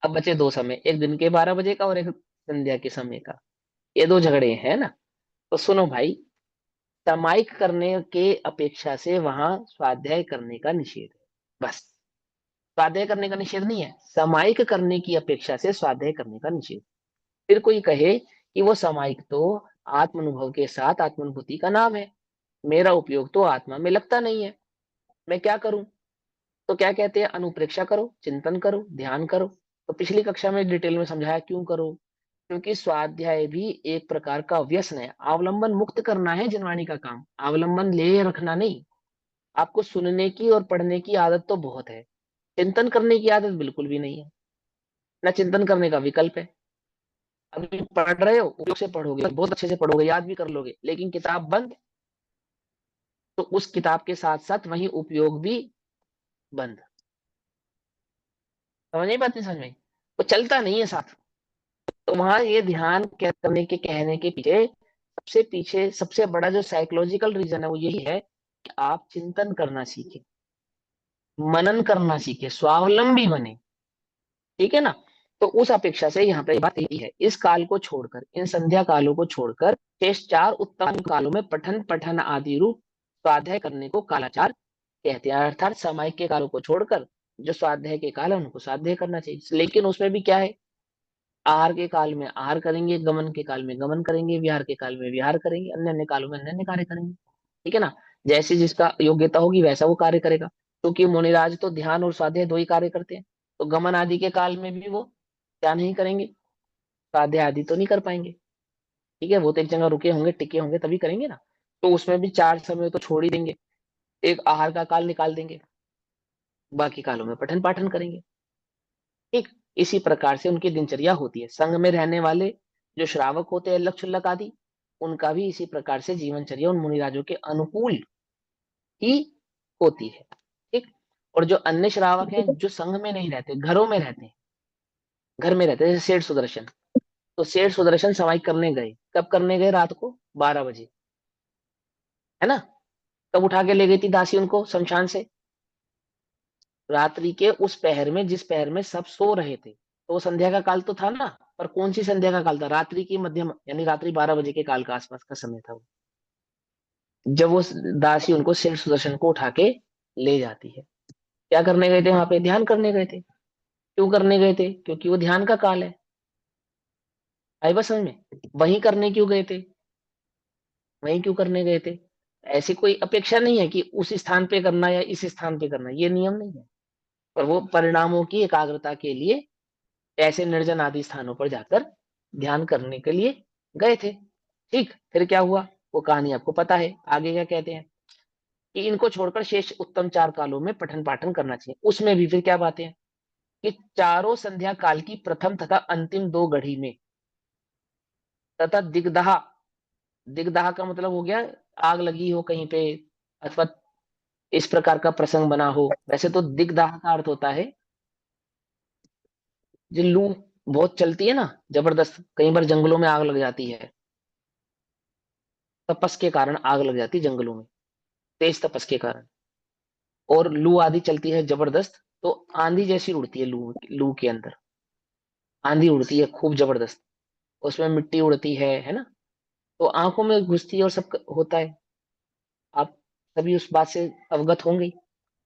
अब बचे दो समय, एक दिन के 12 बजे का और एक संध्या के समय का। ये दो झगड़े हैं ना। तो सुनो भाई, सामायिक करने के अपेक्षा से वहां स्वाध्याय करने का निषेध है, बस। स्वाध्याय करने का निषेध नहीं है, सामायिक करने की अपेक्षा से स्वाध्याय करने का निषेध। फिर कोई कहे कि वो सामायिक तो आत्मानुभव के साथ आत्मानुभूति का नाम है, मेरा उपयोग तो आत्मा में लगता नहीं है, मैं क्या करूं? तो क्या कहते हैं, अनुप्रेक्षा करो, चिंतन करो, ध्यान करो। तो पिछली कक्षा में डिटेल में समझाया क्यों करो, क्योंकि स्वाध्याय भी एक प्रकार का व्यसन है, अवलंबन मुक्त करना है जिनवाणी का काम, अवलंबन ले रखना नहीं। आपको सुनने की और पढ़ने की आदत तो बहुत है, चिंतन करने की आदत बिल्कुल भी नहीं है, ना चिंतन करने का विकल्प है। अभी पढ़ रहे हो, उपयोग से पढ़ोगे, बहुत अच्छे से पढ़ोगे, याद भी कर लोगे, लेकिन किताब बंद, तो उस किताब के साथ साथ वही उपयोग भी बंद। समझ नहीं पाती, समझ में वो चलता नहीं है साथ। तो वहां ये ध्यान करने के कहने के पीछे सबसे बड़ा जो साइकोलॉजिकल रीजन है वो यही है कि आप चिंतन करना सीखें, मनन करना सीखें, स्वावलंबी बने। ठीक है ना। तो उस अपेक्षा से यहाँ पे बात यही है, इस काल को छोड़कर, इन संध्या कालों को छोड़कर शेष चार उत्तम कालों में पठन पठन आदि रूप स्वाध्याय करने को कालाचार कहते हैं। अर्थात सामायिक के कालों को छोड़कर जो स्वाध्याय के काल है उनको स्वाध्याय करना चाहिए, लेकिन उसमें भी क्या है, आहार के काल में आहार करेंगे, गमन के काल में गमन करेंगे, विहार के काल में विहार करेंगे, अन्य अन्य कालों में अन्य अन्य कार्य करेंगे। ठीक है ना। जैसे जिसका योग्यता होगी वैसा वो कार्य करेगा, क्योंकि मुनिराज तो ध्यान और स्वाध्याय दो ही कार्य करते हैं। तो गमन आदि के काल में भी वो क्या नहीं करेंगे, स्वाध्याय आदि तो नहीं कर पाएंगे। ठीक है, वो तो एक जगह रुके होंगे, टिके होंगे, तभी करेंगे ना। तो उसमें भी चार समय तो छोड़ ही देंगे, एक आहार का काल निकाल देंगे, बाकी कालों में पठन पाठन करेंगे। ठीक इसी प्रकार से उनकी दिनचर्या होती है। संघ में रहने वाले जो श्रावक होते हैं, लक्ष्य लक आदि, उनका भी इसी प्रकार से जीवनचर्या उन मुनिराजों के अनुकूल ही होती है। ठीक। और जो अन्य श्रावक हैं जो संघ में नहीं रहते, घरों में रहते हैं, घर में रहते हैं, जैसे सेठ सुदर्शन। तो सेठ सुदर्शन समाई करने गए, कब करने गए, रात को 12 बजे, है ना। तब उठा के ले गई थी दासी उनको शमशान से, रात्रि के उस पहर में जिस पहर में सब सो रहे थे। तो वो संध्या का काल तो था ना, पर कौन सी संध्या का काल था, रात्रि की मध्यम, यानी रात्रि 12 बजे के काल का आसपास का समय था वो, जब वो दासी उनको शेर सुदर्शन को उठा के ले जाती है। क्या करने गए थे वहां पे, ध्यान करने गए थे। क्यों करने गए थे, क्योंकि वो ध्यान का काल है। आई बस समझ में। वहीं करने क्यों गए थे, वहीं क्यों करने गए थे, ऐसी कोई अपेक्षा नहीं है कि उस स्थान पे करना या इस स्थान पे करना, ये नियम नहीं है। पर वो परिणामों की एकाग्रता के लिए ऐसे निर्जन आदि स्थानों पर जाकर ध्यान करने के लिए गए थे। ठीक, फिर क्या हुआ, वो कहानी आपको पता है, आगे क्या कहते हैं कि इनको छोड़कर शेष उत्तम चार कालों में पठन पाठन करना चाहिए। उसमें भी फिर क्या बातें हैं कि चारों संध्या काल की प्रथम तथा अंतिम दो घड़ी में, तथा दिगदहा, दिगदहा का मतलब हो गया आग लगी हो कहीं पे, अथवा इस प्रकार का प्रसंग बना हो। वैसे तो दिगदहा का अर्थ होता है जो लू बहुत चलती है ना, जबरदस्त, कई बार जंगलों में आग लग जाती है, तपस के कारण आग लग जाती है जंगलों में, तेज तपस के कारण, और लू आदि चलती है जबरदस्त, तो आंधी जैसी उड़ती है लू, लू के अंदर आंधी उड़ती है खूब जबरदस्त, उसमें मिट्टी उड़ती है ना। तो आंखों में घुसती है और सब होता है, आप सभी उस बात से अवगत होंगे।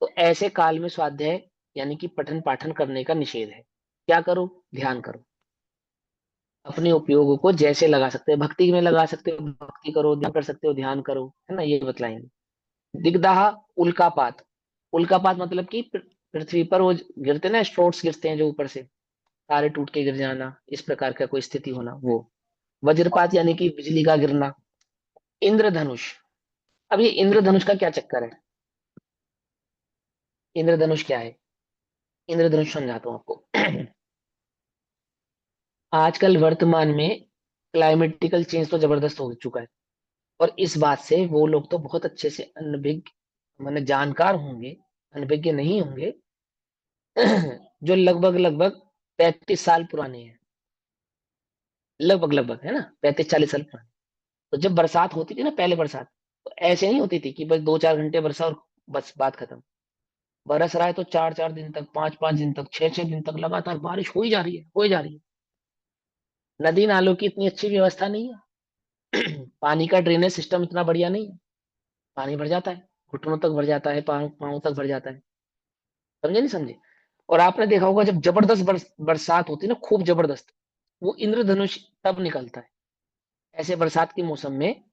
तो ऐसे काल में स्वाध्याय यानी कि पठन पाठन करने का निषेध है। क्या करो, ध्यान करो, अपने उपयोगों को जैसे लगा सकते हैं, भक्ति में लगा सकते हो भक्ति करो, ध्यान कर सकते हो ध्यान करो, है ना, ये बतलाएंगे। दिगदाहा, उल्कापात, उल्कापात मतलब कि पृथ्वी पर वो गिरते ना, स्ट्रोट्स गिरते हैं जो ऊपर से, तारे टूट के गिर जाना, इस प्रकार का कोई स्थिति होना वो। वज्रपात यानी कि बिजली का गिरना। इंद्रधनुष, अब ये इंद्रधनुष का क्या चक्कर है, इंद्रधनुष क्या है, इंद्रधनुष समझाता हूँ आपको। आजकल वर्तमान में क्लाइमेटिकल चेंज तो जबरदस्त हो चुका है, और इस बात से वो लोग तो बहुत अच्छे से अनभिज्ञ, माने जानकार होंगे, अनभिज्ञ नहीं होंगे, जो लगभग लगभग 35 साल पुराने हैं, लगभग लगभग, है ना, 35-40 साल पुराने। तो जब बरसात होती थी ना, पहले बरसात, तो ऐसे नहीं होती थी कि बस 2-4 घंटे बरसा और बस बात खत्म। बरस रहा है तो 4 4 दिन तक, 5 5 दिन तक, 6 6 दिन तक लगातार बारिश हो ही जा रही है, हो ही जा रही है। नदी नालों की इतनी अच्छी व्यवस्था नहीं है। पानी का ड्रेनेज सिस्टम इतना बढ़िया नहीं है। पानी भर जाता है, घुटनों तक भर जाता है, पाँव पाँव तक भर जाता है। समझे नहीं समझे? और आपने देखा होगा जब जबरदस्त बरसात होती है ना, खूब जबरदस्त, वो इंद्रधनुष तब निकलता है। ऐसे बरसात के मौसम में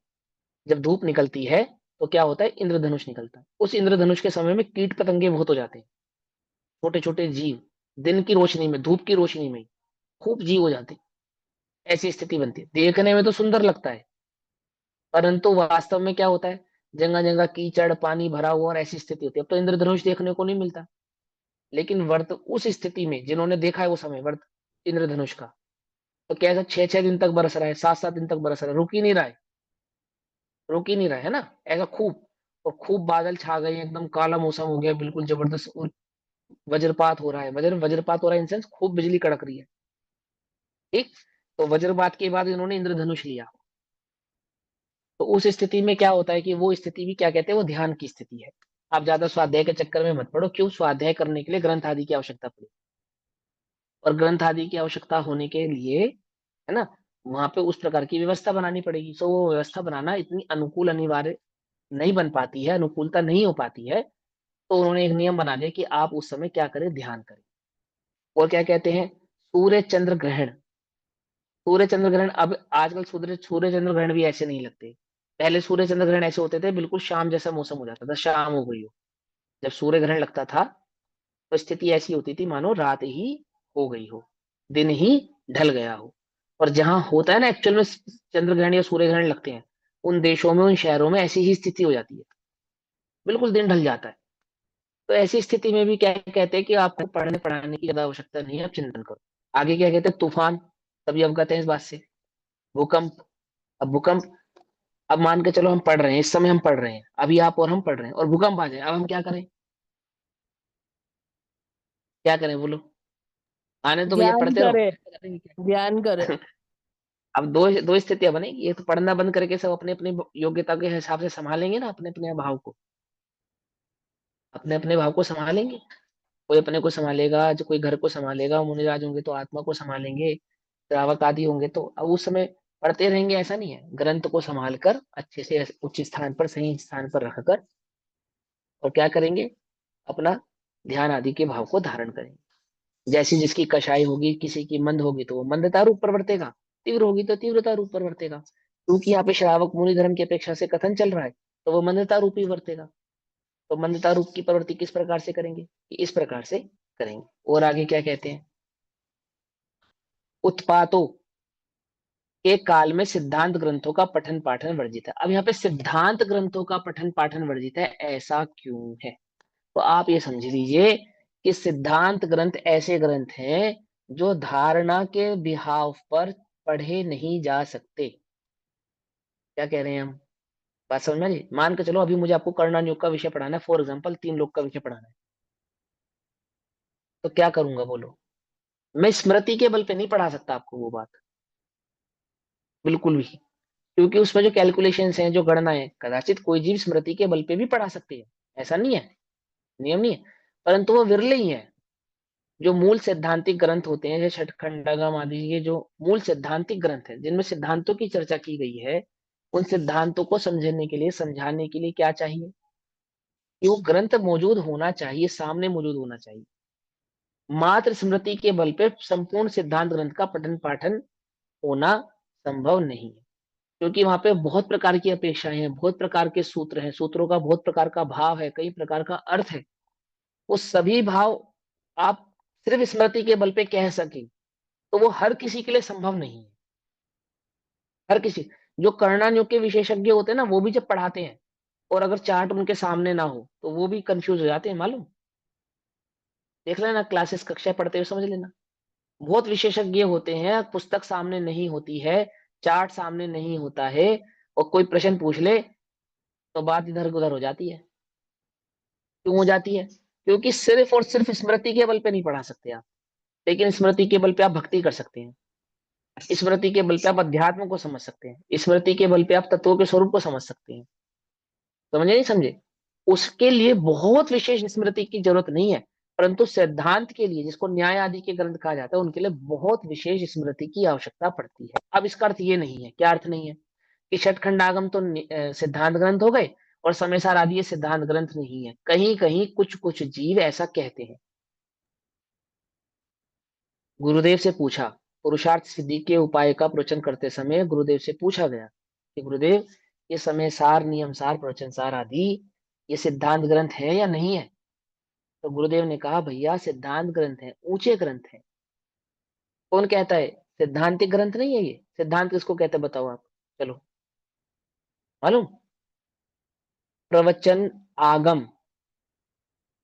जब धूप निकलती है तो क्या होता है, इंद्रधनुष निकलता है। उस इंद्रधनुष के समय में कीट पतंगे बहुत हो जाते हैं, छोटे छोटे जीव, दिन की रोशनी में, धूप की रोशनी में खूब जीव हो जाते हैं। ऐसी स्थिति बनती है, देखने में तो सुंदर लगता है, परंतु वास्तव में क्या होता है, जगह जगह कीचड़ पानी भरा हुआ और ऐसी स्थिति होती है। अब तो इंद्रधनुष देखने को नहीं मिलता। लेकिन वर्त उस स्थिति में जिन्होंने देखा है वो समय वर्त इंद्रधनुष का, तो कैसा 6 6 दिन तक बरस रहा है, 7 7 दिन तक बरस रहा है, रुक ही नहीं रहा है, रुक ही नहीं रहा है ना, ऐसा खूब। और खूब बादल छा गए, एकदम काला मौसम हो गया बिल्कुल जबरदस्त, और वज्रपात हो रहा है, वज्रपात हो रहा है इन सेंस खूब बिजली कड़क रही है। ठीक। तो वज्रपात के बाद इन्होंने इंद्रधनुष लिया। तो उस स्थिति में क्या होता है कि वो स्थिति भी क्या कहते हैं, वो ध्यान की स्थिति है। आप ज्यादा स्वाध्याय के चक्कर में मत पड़ो। क्यों? स्वाध्याय करने के लिए ग्रंथ आदि की आवश्यकता पड़ेगी, और ग्रंथ आदि की आवश्यकता होने के लिए, है ना, वहां पे उस प्रकार की व्यवस्था बनानी पड़ेगी। सो वो व्यवस्था बनाना इतनी अनुकूल अनिवार्य नहीं बन पाती है, अनुकूलता नहीं हो पाती है। तो उन्होंने एक नियम बना दिया कि आप उस समय क्या करें, ध्यान करें। और क्या कहते हैं, सूर्य चंद्र ग्रहण। सूर्य चंद्र ग्रहण अब आजकल सूर्य सूर्य चंद्र ग्रहण भी ऐसे नहीं लगते। पहले सूर्य चंद्र ग्रहण ऐसे होते थे, बिल्कुल शाम जैसा मौसम हो जाता था, शाम हो गई हो जब सूर्य ग्रहण लगता था, तो स्थिति ऐसी होती थी मानो रात ही हो गई हो, दिन ही ढल गया हो। और जहां होता है ना एक्चुअल में चंद्र ग्रहण या सूर्य ग्रहण लगते हैं, उन देशों में, उन शहरों में ऐसी ही स्थिति हो जाती है, बिल्कुल दिन ढल जाता है। तो ऐसी स्थिति में भी क्या कहते हैं कि आपको पढ़ने पढ़ाने की ज्यादा आवश्यकता नहीं है, आप चिंतन करो। आगे क्या कहते हैं, तूफान, सभी अवगत है इस बात से। भूकंप। अब भूकंप, अब मान के चलो हम पढ़ रहे हैं, इस समय हम पढ़ रहे हैं, अभी आप और हम पढ़ रहे हैं, और भूकंप आ जाए, अब हम क्या करें? क्या करें बोलो? आने तो भैया, ध्यान पढ़ते रहो। करे, करेंगे ध्यान करे। क्या? अब दो दो स्थितियां बनेगी, एक तो पढ़ना बंद करके सब अपने अपने योग्यता के हिसाब से संभालेंगे ना, अपने अपने भाव को, अपने अपने भाव को संभालेंगे। कोई अपने को संभालेगा, जो कोई घर को संभालेगा, मुनिराज होंगे तो आत्मा को संभालेंगे, श्रावक आदि होंगे तो अब उस समय पढ़ते रहेंगे, ऐसा नहीं है। ग्रंथ को संभाल कर अच्छे से उच्च स्थान पर, सही स्थान पर रखकर, और क्या करेंगे, अपना ध्यान आदि के भाव को धारण करेंगे। जैसी जिसकी कषाय होगी, किसी की मंद होगी तो वो मंदता रूप पर वर्तेगा, तीव्र होगी तो तीव्रता रूप पर वर्तेगा। क्योंकि यहाँ पे श्रावक मुनि धर्म की अपेक्षा से कथन चल रहा है, तो वो मंदता रूप ही वर्तेगा। तो मंदता रूप की प्रवृत्ति किस प्रकार से करेंगे, कि इस प्रकार से करेंगे। और आगे क्या कहते हैं, उत्पातों के काल में सिद्धांत ग्रंथों का पठन पाठन वर्जित है। अब यहाँ पे सिद्धांत ग्रंथों का पठन पाठन वर्जित है, ऐसा क्यों है? तो आप ये समझ लीजिए कि सिद्धांत ग्रंथ ऐसे ग्रंथ हैं जो धारणा के बिहाव पर पढ़े नहीं जा सकते। क्या कह रहे हैं हम? बात समझ में आ रही? मान के चलो अभी मुझे आपको कर्णन योग का विषय पढ़ाना है, फॉर एग्जाम्पल 3 लोक का विषय पढ़ाना है, तो क्या करूंगा बोलो? मैं स्मृति के बल पे नहीं पढ़ा सकता आपको वो बात, बिल्कुल भी। क्योंकि उसमें जो कैलकुलेशंस हैं, जो गणना है, कदाचित कोई जीव स्मृति के बल पे भी पढ़ा सकते हैं, ऐसा नहीं है, नियम नहीं है, परंतु वो विरले ही है। जो मूल सैद्धांतिक ग्रंथ होते हैं, जैसे छठखंडागम आदि, ये जो मूल सैद्धांतिक ग्रंथ है जिनमें सिद्धांतों की चर्चा की गई है, उन सिद्धांतों को समझने के लिए, समझाने के लिए क्या चाहिए, कि वो ग्रंथ मौजूद होना चाहिए, सामने मौजूद होना चाहिए। मात्र स्मृति के बल पे संपूर्ण सिद्धांत ग्रंथ का पठन पाठन होना संभव नहीं है। क्योंकि वहां पे बहुत प्रकार की अपेक्षाएं हैं, बहुत प्रकार के सूत्र हैं, सूत्रों का बहुत प्रकार का भाव है, कई प्रकार का अर्थ है। वो सभी भाव आप सिर्फ स्मृति के बल पे कह सके, तो वो हर किसी के लिए संभव नहीं है। हर किसी, जो कर्णन योग के विशेषज्ञ होते हैं ना, वो भी जब पढ़ाते हैं और अगर चार्ट उनके सामने ना हो तो वो भी कंफ्यूज हो जाते हैं, मालूम। देख लेना, क्लासेस कक्षा पढ़ते हुए समझ लेना। बहुत विशेषज्ञ होते हैं, पुस्तक सामने नहीं होती है, चार्ट सामने नहीं होता है, और कोई प्रश्न पूछ ले तो बात इधर उधर हो जाती है। क्यों हो जाती है? क्योंकि सिर्फ और सिर्फ स्मृति के बल पे नहीं पढ़ा सकते आप। लेकिन स्मृति के बल पे आप भक्ति कर सकते हैं, स्मृति के बल पे आप अध्यात्म को समझ सकते हैं, स्मृति के बल पे आप तत्वों के स्वरूप को समझ सकते हैं। समझे नहीं समझे? उसके लिए बहुत विशेष स्मृति की जरूरत नहीं है, परंतु सिद्धांत के लिए, जिसको न्याय आदि के ग्रंथ कहा जाता है, उनके लिए बहुत विशेष स्मृति की आवश्यकता पड़ती है। अब इसका अर्थ ये नहीं है, क्या अर्थ नहीं है, कि षटखंडागम तो सिद्धांत ग्रंथ हो गए और समय सार आदि ये सिद्धांत ग्रंथ नहीं है। कहीं कहीं कुछ कुछ जीव ऐसा कहते हैं। गुरुदेव से पूछा, पुरुषार्थ सिद्धि के उपाय का प्रवचन करते समय गुरुदेव से पूछा गया कि गुरुदेव, ये समय सार, नियम सार, प्रवचन सार आदि ये सिद्धांत ग्रंथ है या नहीं है? तो गुरुदेव ने कहा, भैया सिद्धांत ग्रंथ है, ऊंचे ग्रंथ है। कौन कहता है? सिद्धांतिक ग्रंथ नहीं है ये। सिद्धांत किसको कहते हैं बताओ आप? चलो, मालूम? प्रवचन, आगम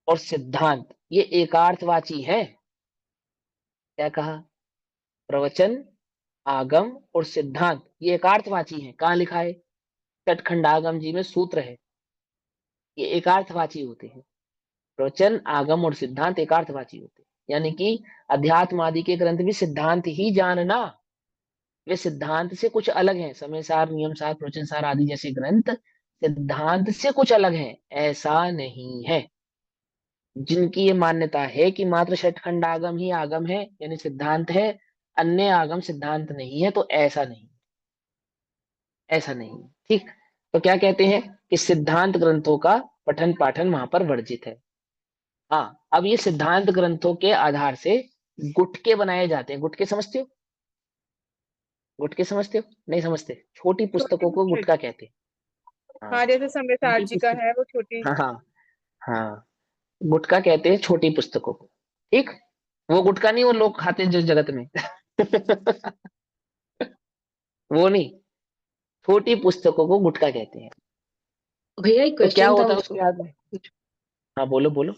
और सिद्धांत ये एकार्थवाची है। क्या कहा? प्रवचन, आगम और सिद्धांत ये एकार्थवाची है। कहाँ लिखा है? तटखंडागम जी में सूत्र है। ये एकार्थवाची होते हैं। प्रवचन, आगम और सिद्धांत एकार्थवाची होते हैं, यानी कि अध्यात्म आदि के ग्रंथ भी सिद्धांत ही जानना, वे सिद्धांत से कुछ अलग हैं। समय सार, नियम सार, प्रवचन सार आदि जैसे ग्रंथ सिद्धांत से कुछ अलग हैं, ऐसा नहीं है। जिनकी ये मान्यता है कि मात्र षटखंड आगम ही आगम है, यानी सिद्धांत है, अन्य आगम सिद्धांत नहीं है, तो ऐसा नहीं, ऐसा नहीं। ठीक। तो क्या कहते हैं कि सिद्धांत ग्रंथों का पठन पाठन वहां पर वर्जित है। हाँ, अब ये सिद्धांत ग्रंथों के आधार से गुटके बनाए जाते हैं। गुटके समझते हो? गुटके समझते हो? नहीं समझते? छोटी छोटी पुस्तकों को बुक। गुटका कहते हैं। हाँ, हाँ, जैसे समय छोटी सारची का पुस्तक। है वो छोटी। हाँ हाँ हाँ, गुटखा कहते हैं छोटी पुस्तकों को। ठीक। वो गुटखा नहीं वो लोग खाते हैं जिस जगत में वो नहीं, छोटी पुस्तकों को गुटखा कहते हैं। भैया एक तो क्या क्वेश्चन था होता है मुझको। उसके आगे? हाँ बोलो बोलो।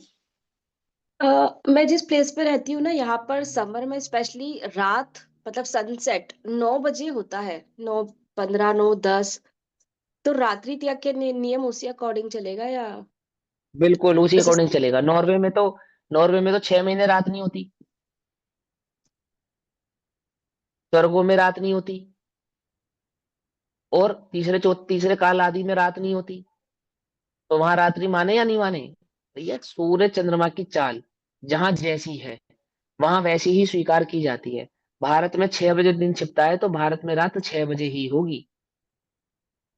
मैं जिस प्लेस पे रहती हूँ ना, यहाँ पर समर में स्पेशली रात, मतलब सनसेट 9 बजे होता है। 9:15, 9:10। तो रात्रि त्याग के नियम उसी अकॉर्डिंग चलेगा या बिल्कुल उसी उस अकॉर्डिंग चलेगा। नॉर्वे में तो 6 महीने रात नहीं होती, स्वर्गों में रात नहीं होती, और तीसरे काल आदि में रात नहीं होती। तो वहां रात्रि माने या नहीं माने? भैया सूर्य चंद्रमा की चाल जहां जैसी है वहां वैसी ही स्वीकार की जाती है। भारत में 6 बजे दिन छिपता है तो भारत में रात 6 बजे ही होगी।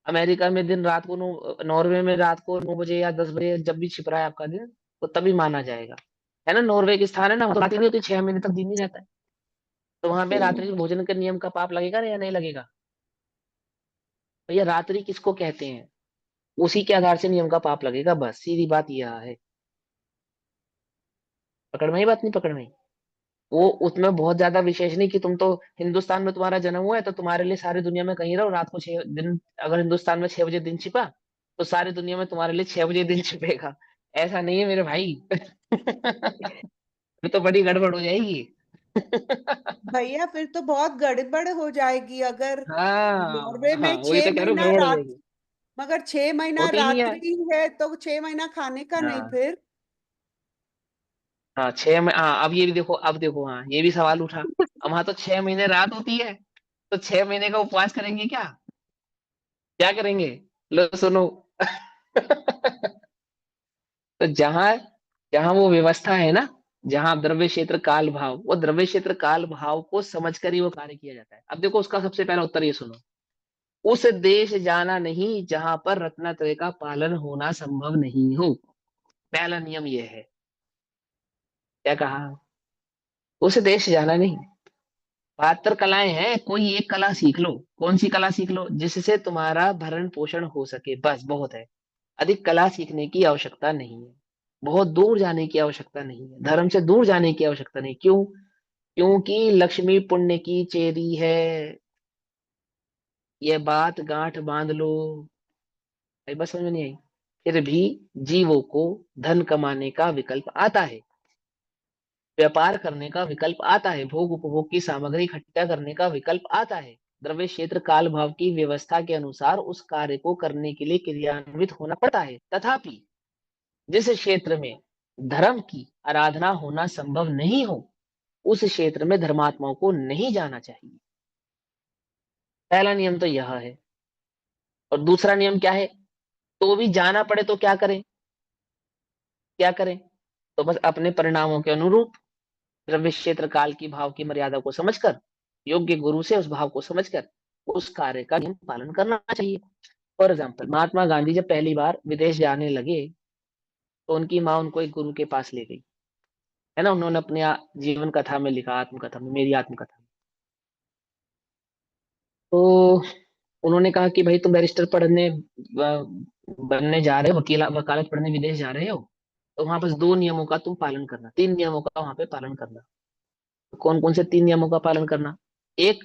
अमेरिका में दिन रात को नॉर्वे में रात को 9 बजे या 10 बजे जब भी छिप रहा है आपका दिन, तो तभी माना जाएगा। है ना, नॉर्वे के स्थान है ना, वहाँ तो रात ही नहीं होती, 6 महीने तक दिन नहीं रहता है। तो वहां पे रात्रि के भोजन के नियम का पाप लगेगा ना या नहीं लगेगा? भैया रात्रि किसको कहते हैं, उसी के आधार से नियम का पाप लगेगा, बस सीधी बात यह है। पकड़ में ही बात नहीं पकड़ में ही? वो उसमें बहुत ज्यादा विशेष नहीं कि तुम तो हिंदुस्तान में तुम्हारा जन्म हुआ है तो तुम्हारे लिए सारी दुनिया में कहीं रहो रात को 6 दिन, अगर हिंदुस्तान में 6 बजे दिन छिपा तो सारी दुनिया में तुम्हारे लिए 6 बजे दिन छिपेगा। ऐसा नहीं है मेरे भाई फिर तो बड़ी गड़बड़ हो जाएगी भैया फिर तो बहुत गड़बड़ हो जाएगी अगर नॉर्वे हाँ हाँ, में वही छह तो कह रहा हूँ, महीना गड़बड़ हो रात जाएगी। मगर 6 महीना होती नहीं है। रात्रि है तो 6 महीना खाने का नहीं हाँ फिर। हाँ, हाँ, अब ये भी देखो, अब देखो, हाँ ये भी सवाल उठा। अब वहां तो 6 महीने रात होती है, तो 6 महीने का उपवास करेंगे क्या? क्या करेंगे? लो सुनो तो जहां जहां वो व्यवस्था है ना, जहां द्रव्य क्षेत्र काल भाव, वो द्रव्य क्षेत्र काल भाव को समझकर ही वो कार्य किया जाता है। अब देखो उसका सबसे पहला उत्तर ये सुनो। उस देश जाना नहीं जहां पर रत्नत्रय का पालन होना संभव नहीं हो। पहला नियम ये है। क्या कहा? उस देश जाना नहीं। 72 कलाएं हैं, कोई एक कला सीख लो। कौन सी कला सीख लो? जिससे तुम्हारा भरण पोषण हो सके, बस बहुत है। अधिक कला सीखने की आवश्यकता नहीं है। बहुत दूर जाने की आवश्यकता नहीं है, धर्म से दूर जाने की आवश्यकता नहीं। क्यों? क्योंकि लक्ष्मी पुण्य की चेरी है। ये बात गांठ बांध लो। भाई बस समझ में नहीं आई? फिर भी जीवों को धन कमाने का विकल्प आता है, व्यापार करने का विकल्प आता है, भोग उपभोग की सामग्री इकट्ठा करने का विकल्प आता है। द्रव्य क्षेत्र काल भाव की व्यवस्था के अनुसार उस कार्य को करने के लिए क्रियान्वित होना पड़ता है। तथापि जिस क्षेत्र में धर्म की आराधना होना संभव नहीं हो, उस क्षेत्र में धर्मात्माओं को नहीं जाना चाहिए। पहला नियम तो यह है। और दूसरा नियम क्या है? तो भी जाना पड़े तो क्या करें? क्या करें? तो बस अपने परिणामों के अनुरूप द्रव्य क्षेत्र काल की भाव की मर्यादा को समझकर, योग्य गुरु से उस भाव को समझकर उस कार्य का नियम पालन करना चाहिए। फॉर एग्जाम्पल, महात्मा गांधी जब पहली बार विदेश जाने लगे तो उनकी माँ उनको एक गुरु के पास ले गई, है ना। उन्होंने अपने जीवन कथा में लिखा, आत्मकथा में, मेरी आत्मकथा में। तो उन्होंने कहा कि भाई तुम बैरिस्टर पढ़ने बनने जा रहे हो, वकालत पढ़ने विदेश जा रहे हो, तो वहां बस 2 नियमों का तुम पालन करना, 3 नियमों का वहां पे पालन करना। तो कौन कौन से 3 नियमों का पालन करना? एक,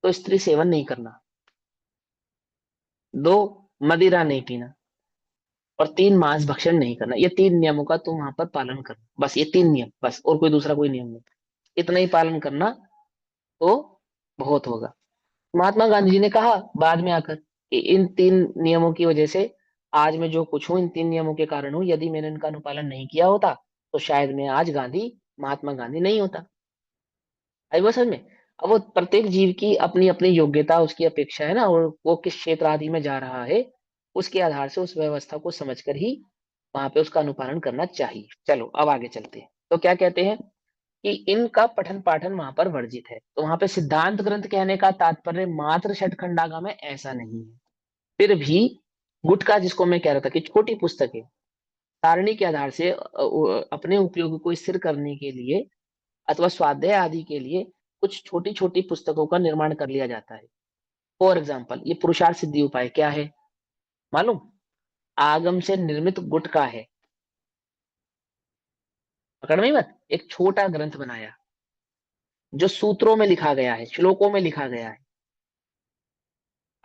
तो स्त्री सेवन नहीं करना। 2, मदिरा नहीं पीना। और 3, मांस भक्षण नहीं करना। ये 3 नियमों का तुम वहां पर पालन करना, बस ये 3 नियम, बस, और कोई दूसरा कोई नियम नहीं। इतना ही पालन करना तो बहुत होगा। महात्मा गांधी जी ने कहा बाद में आकर कि इन 3 नियमों की वजह से आज मैं जो कुछ हूं, इन 3 नियमों के कारण हूं। यदि मैंने इनका अनुपालन नहीं किया होता तो शायद मैं आज गांधी, महात्मा गांधी नहीं होता। आई वो समझ में? अब वो प्रत्येक जीव की अपनी अपनी योग्यता, उसकी अपेक्षा है ना, और वो किस क्षेत्र आदि में जा रहा है, उसके आधार से उस व्यवस्था को समझकर ही वहां पे उसका अनुपालन करना चाहिए। चलो अब आगे चलते हैं। तो क्या कहते हैं कि इनका पठन पाठन वहां पर वर्जित है। तो वहां पे सिद्धांत ग्रंथ कहने का तात्पर्य मात्र षटखंडागम है, ऐसा नहीं है। फिर भी गुटका, जिसको मैं कह रहा था कि छोटी पुस्तकें सारणी के आधार से अपने उपयोग को स्थिर करने के लिए अथवा स्वाध्याय आदि के लिए कुछ छोटी छोटी पुस्तकों का निर्माण कर लिया जाता है। फॉर एग्जाम्पल, ये पुरुषार्थ सिद्धि उपाय क्या है मालूम? आगम से निर्मित गुटका है। पकड़ में ही मत, एक छोटा ग्रंथ बनाया जो सूत्रों में लिखा गया है, श्लोकों में लिखा गया है।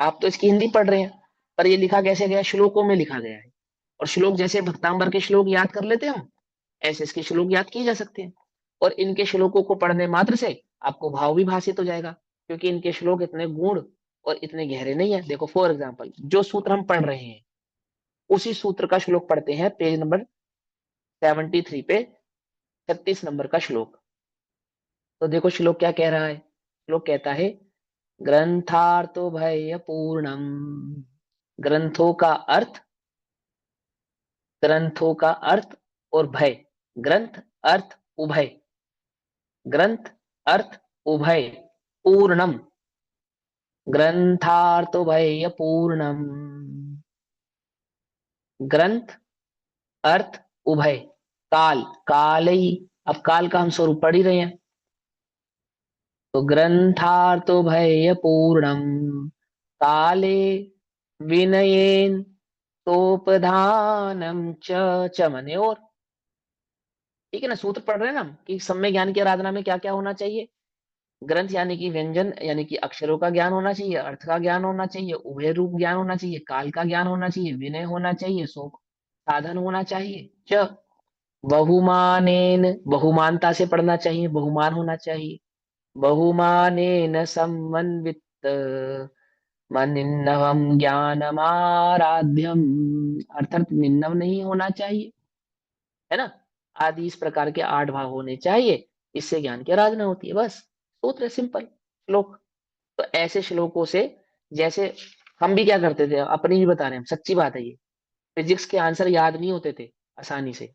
आप तो इसकी हिंदी पढ़ रहे हैं, पर ये लिखा कैसे गया? श्लोकों में लिखा गया है। और श्लोक जैसे भक्तांबर के श्लोक याद कर लेते हैं हम, ऐसे इसके श्लोक याद किए जा सकते हैं। और इनके श्लोकों को पढ़ने मात्र से आपको भाव भी भाषित हो जाएगा, क्योंकि इनके श्लोक इतने गूढ़ और इतने गहरे नहीं है। देखो फॉर एग्जाम्पल, जो सूत्र हम पढ़ रहे हैं उसी सूत्र का श्लोक पढ़ते हैं, पेज नंबर 73 पे 36 नंबर का श्लोक। तो देखो श्लोक क्या कह रहा है। श्लोक कहता है, ग्रंथार्थो भय पूर्णम। ग्रंथों का अर्थ, ग्रंथों का अर्थ और भय, ग्रंथ अर्थ उभय, ग्रंथ अर्थ उभय पूर्णम, ग्रंथार्थो भय पूर्णम। ग्रंथ अर्थ उभय काल, काल ही, अब काल का हम स्वरूप पढ़ ही रहे हैं। तो ग्रंथार्थो भय पूर्णम काले विनयेन तोपधानम च मने। और ठीक है ना, सूत्र पढ़ रहे हैं ना हम कि सम्यक ज्ञान की आराधना में क्या क्या होना चाहिए। ग्रंथ यानी कि व्यंजन, यानी कि अक्षरों का ज्ञान होना चाहिए, अर्थ का ज्ञान होना चाहिए, उभय रूप ज्ञान होना चाहिए, काल का ज्ञान होना चाहिए, विनय होना चाहिए, सो साधन होना चाहिए। च बहुमानेन, बहुमानता से पढ़ना चाहिए, बहुमान होना चाहिए। बहुमानेन समन्वित मनिन्नवम ज्ञानमाराध्यम, अर्थात निन्नव नहीं होना चाहिए, है ना। आदि इस प्रकार के 8 भाव होने चाहिए, इससे ज्ञान की आराधना होती है। बस सूत्र है, सिंपल श्लोक। तो ऐसे श्लोकों से, जैसे हम भी क्या करते थे, अपनी भी बता रहे हैं हम, सच्ची बात है ये, फिजिक्स के आंसर याद नहीं होते थे आसानी से,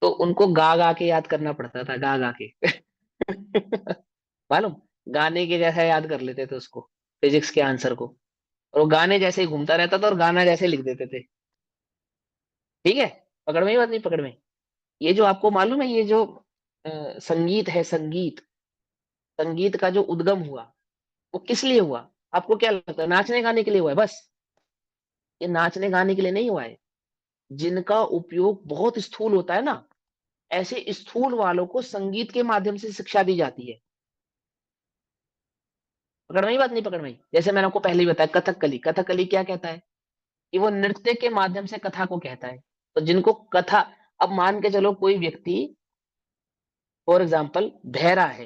तो उनको गा गा के याद करना पड़ता था, गा गा के मालूम, गाने के जैसा याद कर लेते थे उसको, फिजिक्स के आंसर को। और वो गाने जैसे ही घूमता रहता था और गाना जैसे लिख देते थे। ठीक है, पकड़ में ही बात नहीं? पकड़ में। ये जो आपको मालूम है, ये जो संगीत है, संगीत, संगीत का जो उद्गम हुआ वो किस लिए हुआ? आपको क्या लगता है? नाचने गाने के लिए हुआ है बस? ये नाचने गाने के लिए नहीं हुआ है। जिनका उपयोग बहुत स्थूल होता है ना, ऐसे स्थूल वालों को संगीत के माध्यम से शिक्षा दी जाती है। पकड़ में ही बात नहीं? पकड़ में ही। जैसे मैंने आपको पहले ही बताया, कथकली, कथकली क्या कहता है कि वो नृत्य के माध्यम से कथा को कहता है। तो जिनको कथा, अब मान के चलो कोई व्यक्ति फॉर एग्जाम्पल बहरा है,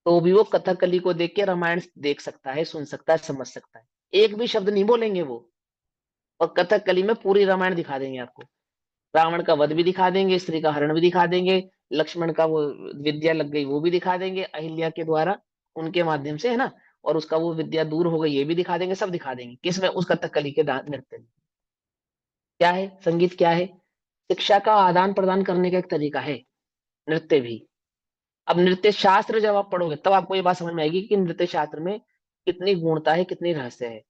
तो भी वो कथकली को देख के रामायण देख सकता है, सुन सकता है, समझ सकता है। एक भी शब्द नहीं बोलेंगे वो, और कथकली में पूरी रामायण दिखा देंगे आपको। रावण का वध भी दिखा देंगे, स्त्री का हरण भी दिखा देंगे, लक्ष्मण का वो विद्या लग गई वो भी दिखा देंगे अहिल्या के द्वारा, उनके माध्यम से, है ना। और उसका वो विद्या दूर हो गई ये भी दिखा देंगे, सब दिखा देंगे। किसमें? उस कथकली के नृत्य में। क्या है संगीत? क्या है? शिक्षा का आदान प्रदान करने का एक तरीका है, नृत्य भी। अब नृत्य शास्त्र जब आप पढ़ोगे तब आपको ये बात समझ में आएगी कि नृत्य शास्त्र में कितनी गुणता है, कितनी रहस्य है।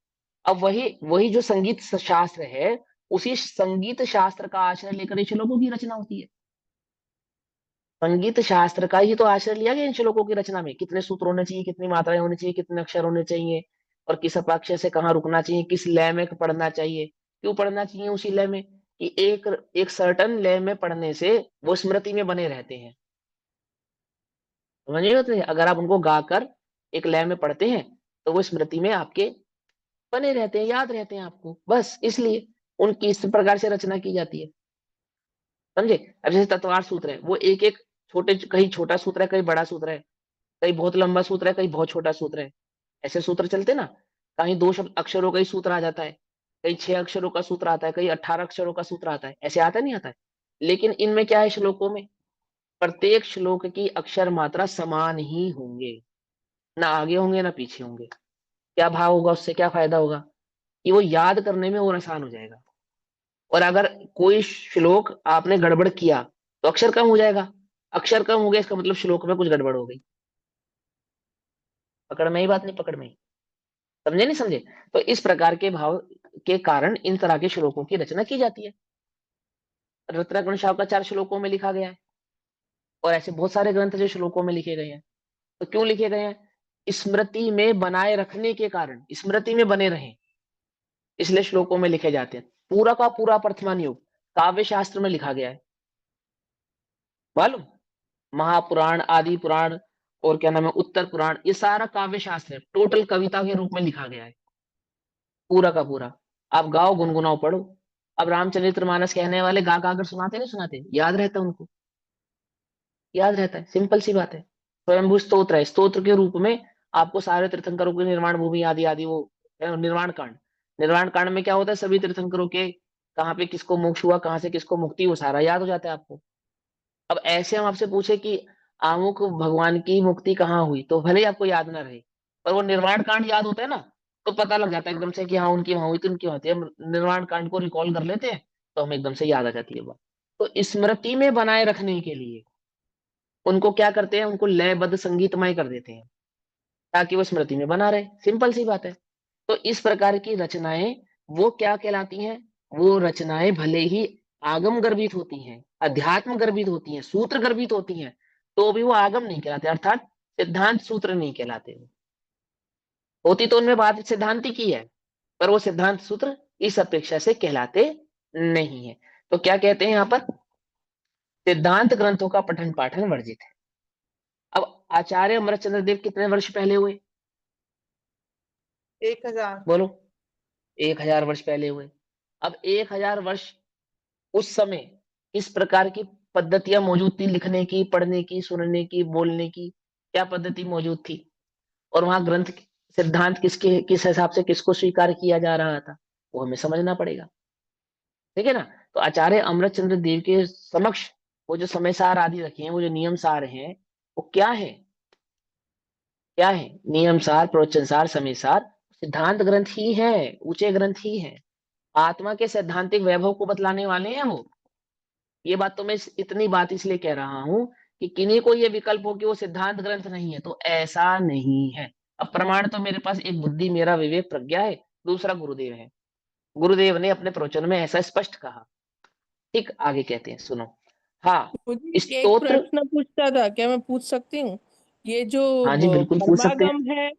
अब वही वही जो संगीत शास्त्र है, उसी संगीत शास्त्र का आश्रय लेकर इन श्लोकों की रचना होती है। संगीत शास्त्र का ही तो आश्रय लिया गया इन श्लोकों की रचना में। कितने सूत्र होने चाहिए, कितनी मात्राएं होनी चाहिए, कितने अक्षर होने चाहिए, और किस अक्षर से कहाँ रुकना चाहिए, किस लय में पढ़ना चाहिए, क्यों पढ़ना चाहिए उसी लय में, कि एक एक सर्टन लय में पढ़ने से वो स्मृति में बने रहते हैं। समझ रहे होते हैं? अगर आप उनको गाकर एक लय में पढ़ते हैं तो वो स्मृति में आपके बने रहते हैं, याद रहते हैं आपको, बस इसलिए उनकी इस प्रकार से रचना की जाती है। समझे? अब जैसे तत्वार सूत्र है, वो एक एक छोटे, कहीं छोटा सूत्र है, कहीं बड़ा सूत्र है, कहीं बहुत लंबा सूत्र है, कहीं बहुत छोटा सूत्र है। ऐसे सूत्र चलते ना, कहीं दो शब्द अक्षरों का ही सूत्र आ जाता है, कहीं 6 अक्षरों का सूत्र आता है, कहीं 18 अक्षरों का सूत्र आता है, ऐसे आता नहीं आता है। लेकिन इनमें क्या है, श्लोकों में प्रत्येक श्लोक की अक्षर मात्रा समान ही होंगे, ना आगे होंगे ना पीछे होंगे। क्या भाव होगा उससे, क्या फायदा होगा, कि वो याद करने में और आसान हो जाएगा। और अगर कोई श्लोक आपने गड़बड़ किया तो अक्षर कम हो जाएगा, अक्षर कम हो गया इसका मतलब श्लोक में कुछ गड़बड़ हो गई। पकड़ में ही बात, नहीं पकड़ में ही? समझे नहीं समझे? तो इस प्रकार के भाव के कारण इन तरह के श्लोकों की रचना की जाती है। रत्नाकरण शावकाचार्य श्लोकों में लिखा गया है, और ऐसे बहुत सारे ग्रंथ जो श्लोकों में लिखे गए हैं। तो क्यों लिखे गए हैं? स्मृति में बनाए रखने के कारण, स्मृति में बने रहें, इसलिए श्लोकों में लिखे जाते हैं। पूरा का पूरा प्रथमान योग काव्य शास्त्र में लिखा गया है, मालूम? महापुराण, आदि पुराण, और क्या नाम है, उत्तर पुराण, ये सारा काव्य शास्त्र है, टोटल कविता के रूप में लिखा गया है, पूरा का पूरा। आप गाओ, गुनगुनाओ, पढ़ो। अब रामचरितमानस कहने वाले गा गा कर सुनाते नहीं सुनाते, याद रहता है उनको, याद रहता है, सिंपल सी बात है। स्वयंभू स्तोत्र है, स्तोत्र के रूप में आपको सारे तीर्थंकरों की निर्माण भूमि आदि आदि वो निर्वाण कांड, निर्वाण कांड में क्या होता है, सभी तीर्थंकरों के कहाँ पे किसको मोक्ष हुआ, कहाँ से किसको मुक्ति, वो सारा याद हो जाता है आपको। अब ऐसे हम आपसे पूछे कि आमुक भगवान की मुक्ति कहाँ हुई, तो भले ही आपको याद ना रहे, पर वो निर्वाण कांड याद होता है ना, तो पता लग जाता है एकदम से कि हाँ उनकी वहां हुई थी, उनकी वहां थी। हम निर्वाण कांड को रिकॉल कर लेते हैं तो हमें एकदम से याद आ जाती है बात। तो स्मृति में बनाए रखने के लिए उनको क्या करते हैं, उनको लयबद्ध संगीतमय कर देते हैं, ताकि वो स्मृति में बना रहे, सिंपल सी बात है। तो इस प्रकार की रचनाएं वो क्या कहलाती हैं? वो रचनाएं भले ही आगम गर्भित होती हैं, अध्यात्म गर्भित होती हैं, सूत्र गर्भित होती हैं, तो भी वो आगम नहीं कहलाते, अर्थात सिद्धांत सूत्र नहीं कहलाते। होती तो उनमें बात सिद्धांति की है, पर वो सिद्धांत सूत्र इस अपेक्षा से कहलाते नहीं है। तो क्या कहते हैं यहाँ पर? सिद्धांत ग्रंथों का पठन पाठन वर्जित है। अब आचार्य अमरचंद्र देव कितने वर्ष पहले हुए? 1000। बोलो। 1000 वर्ष पहले हुए। अब 1000 वर्ष उस समय किस प्रकार की पद्धतियां मौजूद थी, लिखने की, पढ़ने की, सुनने की, बोलने की, क्या पद्धति मौजूद थी? और वहां ग्रंथ सिद्धांत किसके, किस हिसाब से किसको स्वीकार किया जा रहा था, वो हमें समझना पड़ेगा। ठीक है ना? तो आचार्य अमरचंद्र देव के समक्ष वो जो समय सार आदि रखे हैं, वो जो नियम सार हैं, वो क्या है? क्या है? नियम सार, प्रवचन सार, समय सार, सिद्धांत ग्रंथ ही है, ऊंचे ग्रंथ ही है। आत्मा के सैद्धांतिक वैभव को बतलाने वाले हैं वो। ये बात तो मैं इतनी बात इसलिए कह रहा हूं कि किन्हीं को ये विकल्प हो कि वो सिद्धांत ग्रंथ नहीं है, तो ऐसा नहीं है। अब प्रमाण तो मेरे पास एक बुद्धि, मेरा विवेक, प्रज्ञा है, दूसरा गुरुदेव है। गुरुदेव ने अपने प्रवचन में ऐसा स्पष्ट कहा। ठीक, आगे कहते हैं, सुनो। हाँ, मुझे एक स्तोत्र। प्रश्न पूछता था, क्या मैं पूछ सकती हूँ? ये जो हाँ जी, बिल्कुल पूछ सकते हैं।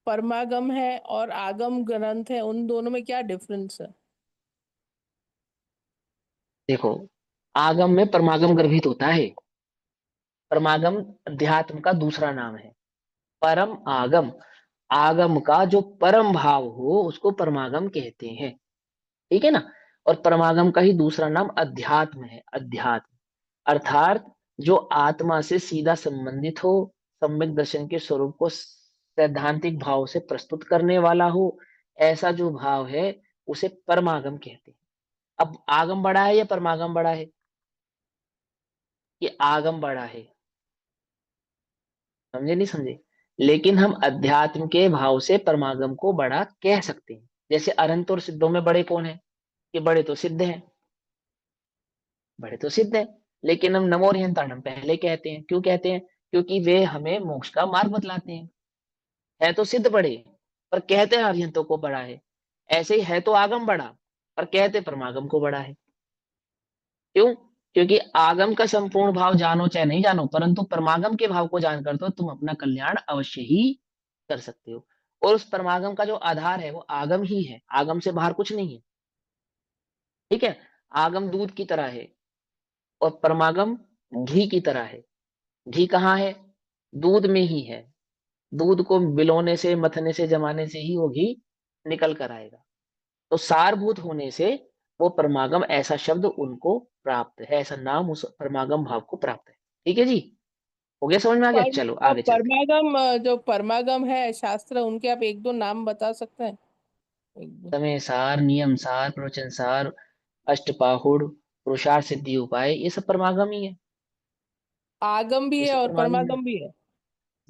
परमागम है और आगम ग्रंथ है, उन दोनों में क्या डिफरेंस है? देखो, आगम में परमागम गर्भित होता है। परमागम अध्यात्म का दूसरा नाम है। परम आगम, आगम का जो परम भाव हो उसको परमागम कहते हैं। ठीक है ना? और परमागम का ही दूसरा नाम अध्यात्म है। अध्यात्म अर्थात जो आत्मा से सीधा संबंधित हो, सम्यक दर्शन के स्वरूप को सैद्धांतिक भाव से प्रस्तुत करने वाला हो, ऐसा जो भाव है उसे परमागम कहते हैं। अब आगम बड़ा है या परमागम बड़ा है? ये आगम बड़ा है। समझे नहीं समझे? लेकिन हम अध्यात्म के भाव से परमागम को बड़ा कह सकते हैं। जैसे अनंत और सिद्धों में बड़े कौन है? कि बड़े तो सिद्ध हैं, बड़े तो सिद्ध हैं, लेकिन हम नमो हम पहले कहते हैं। क्यों कहते हैं? क्योंकि वे हमें मोक्ष का मार्ग बतलाते हैं। है तो सिद्ध बड़े, पर कहते हैं अरिहंतों को बड़ा है। ऐसे ही है तो आगम बड़ा, पर कहते परमागम को बड़ा है। क्यों? क्योंकि आगम का संपूर्ण भाव जानो चाहे नहीं जानो, परंतु परमागम के भाव को जानकर तो तुम अपना कल्याण अवश्य ही कर सकते हो। और उस परमागम का जो आधार है वो आगम ही है, आगम से बाहर कुछ नहीं है। ठीक है? आगम दूध की तरह है और परमागम घी की तरह है। घी कहाँ है? दूध में ही है। दूध को बिलोने से, मथने से, जमाने से ही वो घी निकल कर आएगा। तो सारभूत होने से वो परमागम ऐसा शब्द उनको प्राप्त है, ऐसा नाम उस परमागम भाव को प्राप्त है। ठीक है जी? हो गया, समझ में आ गया? चलो आगे चलते हैं। परमागम जो परमागम है शास्त्र, उनके आप एक दो नाम बता सकते हैं? एक दो। समय सार, नियम सार, प्रवचन सार, अष्टपाहुड़, पुरुषार्थ सिद्धि उपाय, ये सब परमागम ही है। आगम भी ये है सब और परमागम है। परमागम भी है।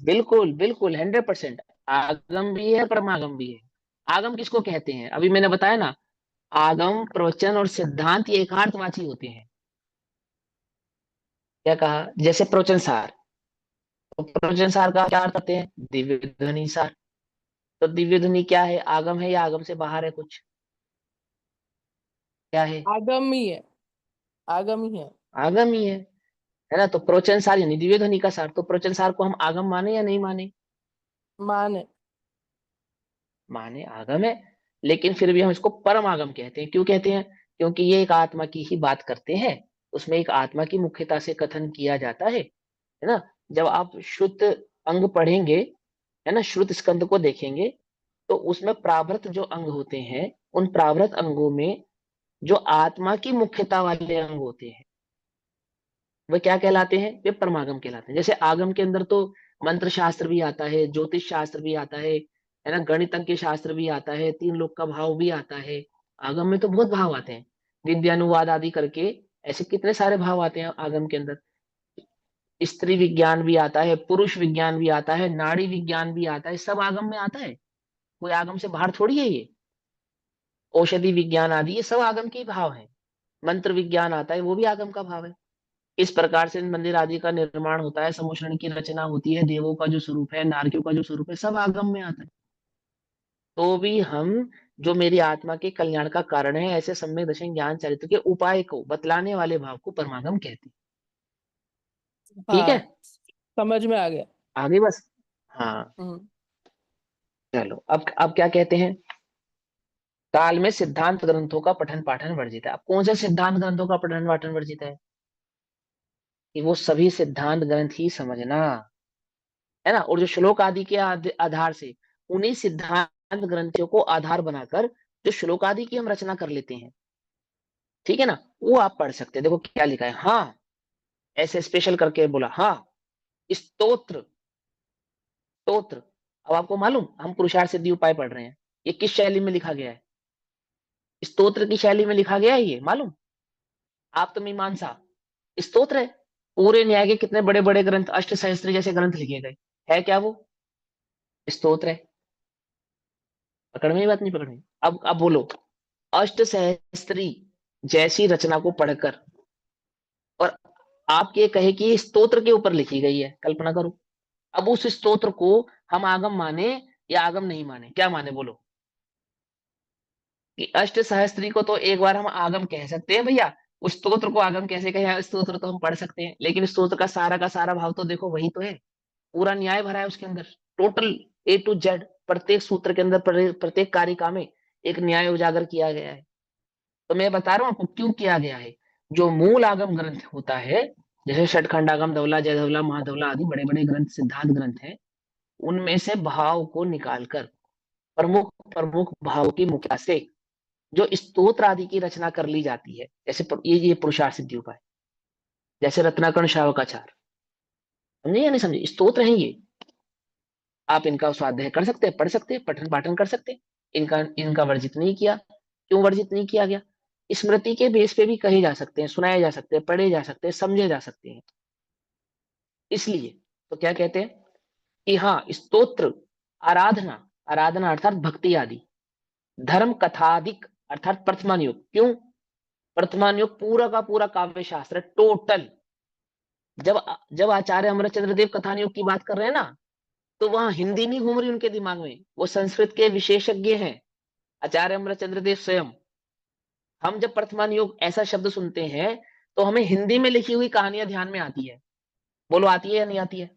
बिल्कुल बिल्कुल 100%। आगम भी है, परमागम भी है। आगम किसको कहते हैं? अभी मैंने बताया ना, आगम, प्रवचन और सिद्धांत ये एकार्थवाची होते हैं। क्या कहा? जैसे प्रवचन सार, तो प्रवचन सार का क्या अर्थ करते हैं? दिव्य ध्वनि सार। तो दिव्य ध्वनि क्या है? आगम है या आगम से बाहर है कुछ? क्या है? आगम ही है, आगम ही है। आगम ही है ना? तो प्रवचन सार यानी दिव्य ध्वनि का सार। तो प्रवचन सार को हम आगम माने या नहीं माने? मान है। माने, आगम है। लेकिन फिर भी हम इसको परम आगम कहते हैं। क्यों कहते हैं? क्योंकि ये एक आत्मा की ही बात करते हैं। उसमें एक आत्मा की मुख्यता से कथन किया जाता है ना? जब आप शुद्ध अंग पढ़ेंगे, है ना, श्रुत स्कंद को देखेंगे, तो उसमें प्रावृत जो अंग होते हैं, उन प्रावृत अंगों में जो आत्मा की मुख्यता वाले अंग होते हैं, वे क्या कहलाते हैं? वे परमागम कहलाते हैं। जैसे आगम के अंदर तो मंत्र शास्त्र भी आता है, ज्योतिष शास्त्र भी आता है ना, गणितज्ञ शास्त्र भी आता है, तीन लोक का भाव भी आता है। आगम में तो बहुत भाव आते हैं, विद्यानुवाद आदि करके। ऐसे कितने सारे भाव आते हैं आगम के अंदर। स्त्री विज्ञान भी आता है, पुरुष विज्ञान भी आता है, नाड़ी विज्ञान भी आता है, सब आगम में आता है। कोई आगम से बाहर थोड़ी है ये। औषधि विज्ञान आदि ये सब आगम के ही भाव है। मंत्र विज्ञान आता है, वो भी आगम का भाव है। इस प्रकार से मंदिर आदि का निर्माण होता है, समुद्रण की रचना होती है, देवों का जो स्वरूप है, नारकियों का जो स्वरूप है, सब आगम में आता है। तो भी हम, जो मेरी आत्मा के कल्याण का कारण है, ऐसे सम्यक दर्शन ज्ञान चरित्र के उपाय को बतलाने वाले भाव को परमागम कहते हैं। ठीक है? हाँ, समझ में आ गया। आगे बस। हाँ, हम्म। चलो अब क्या कहते हैं? काल में सिद्धांत ग्रंथों का पठन पाठन वर्जित है। अब कौन से सिद्धांत ग्रंथों का पठन पाठन वर्जित है? कि वो सभी सिद्धांत ग्रंथ ही समझना, है ना। और जो श्लोक आदि के आधार से, उन्हीं सिद्धांत ग्रंथों को आधार बनाकर जो श्लोक आदि की हम रचना कर लेते हैं, ठीक है ना, वो आप पढ़ सकते हैं। देखो क्या लिखा है, हाँ, ऐसे स्पेशल करके बोला, हाँ, स्तोत्र, स्तोत्र। अब आपको मालूम, हम पुरुषार्थ सिद्धि उपाय पढ़ रहे हैं, ये किस शैली में लिखा गया है? स्तोत्र की शैली में लिखा गया है, ये मालूम? आप तो मीमांसा, स्तोत्र है। पूरे न्याय के कितने बड़े बड़े ग्रंथ, अष्ट सहस्त्र जैसे ग्रंथ लिखे गए, है क्या वो? स्तोत्र है। पकड़ में ही बात नहीं पकड़ में? अब बोलो, अष्ट सहस्त्री जैसी रचना को पढ़कर और आप ये कहे कि ये स्तोत्र के ऊपर लिखी गई है, कल्पना करो। अब उस स्तोत्र को हम आगम माने या आगम नहीं माने? क्या माने बोलो? कि अष्ट सहस्त्री को तो एक बार हम आगम कह सकते हैं भैया, उस स्तोत्र को आगम कैसे कहें? स्तोत्र तो हम पढ़ सकते हैं, लेकिन स्तोत्र का सारा भाव तो देखो वही तो है। पूरा न्याय भरा है उसके अंदर, टोटल A to Z, प्रत्येक सूत्र के अंदर, प्रत्येक कारिका में एक न्याय उजागर किया गया है। तो मैं बता रहा हूँ आपको क्यों किया गया है। जो मूल आगम ग्रंथ होता है, जैसे षटखंड आगम, धवला, जयधवला, महाधवला आदि बड़े बड़े ग्रंथ, सिद्धांत ग्रंथ हैं, उनमें से भाव को निकालकर प्रमुख प्रमुख भाव की मुख्यता से जो स्तोत्र आदि की रचना कर ली जाती है, जैसे ये पुरुषार्थ सिद्धि उपाय, जैसे रत्नाकर्ण शावकाचार, समझे या नहीं समझे? स्तोत्र है ये। आप इनका स्वाध्याय कर सकते हैं, पढ़ सकते हैं, पठन पाठन कर सकते हैं। इनका इनका वर्जित नहीं किया। क्यों वर्जित नहीं किया गया? स्मृति के बेस पे भी कहे जा सकते हैं, सुनाए जा सकते हैं, पढ़े जा सकते हैं, समझे जा सकते हैं। इसलिए तो क्या कहते हैं कि हाँ, स्तोत्र, आराधना, आराधना अर्थात भक्ति आदि, धर्म कथादिक अर्थात प्रथमान युग। क्यों? वर्तमान युग पूरा का पूरा काव्य शास्त्र है, टोटल। जब जब आचार्य अमरचंद्र देव कथान युग की बात कर रहे हैं ना, तो वहां हिंदी नहीं घूम रही उनके दिमाग में, वो संस्कृत के विशेषज्ञ हैं, आचार्य अमरचंद्र देव स्वयं। हम जब वर्तमान युग ऐसा शब्द सुनते हैं तो हमें हिंदी में लिखी हुई कहानियां ध्यान में आती है। बोलो आती है या नहीं आती है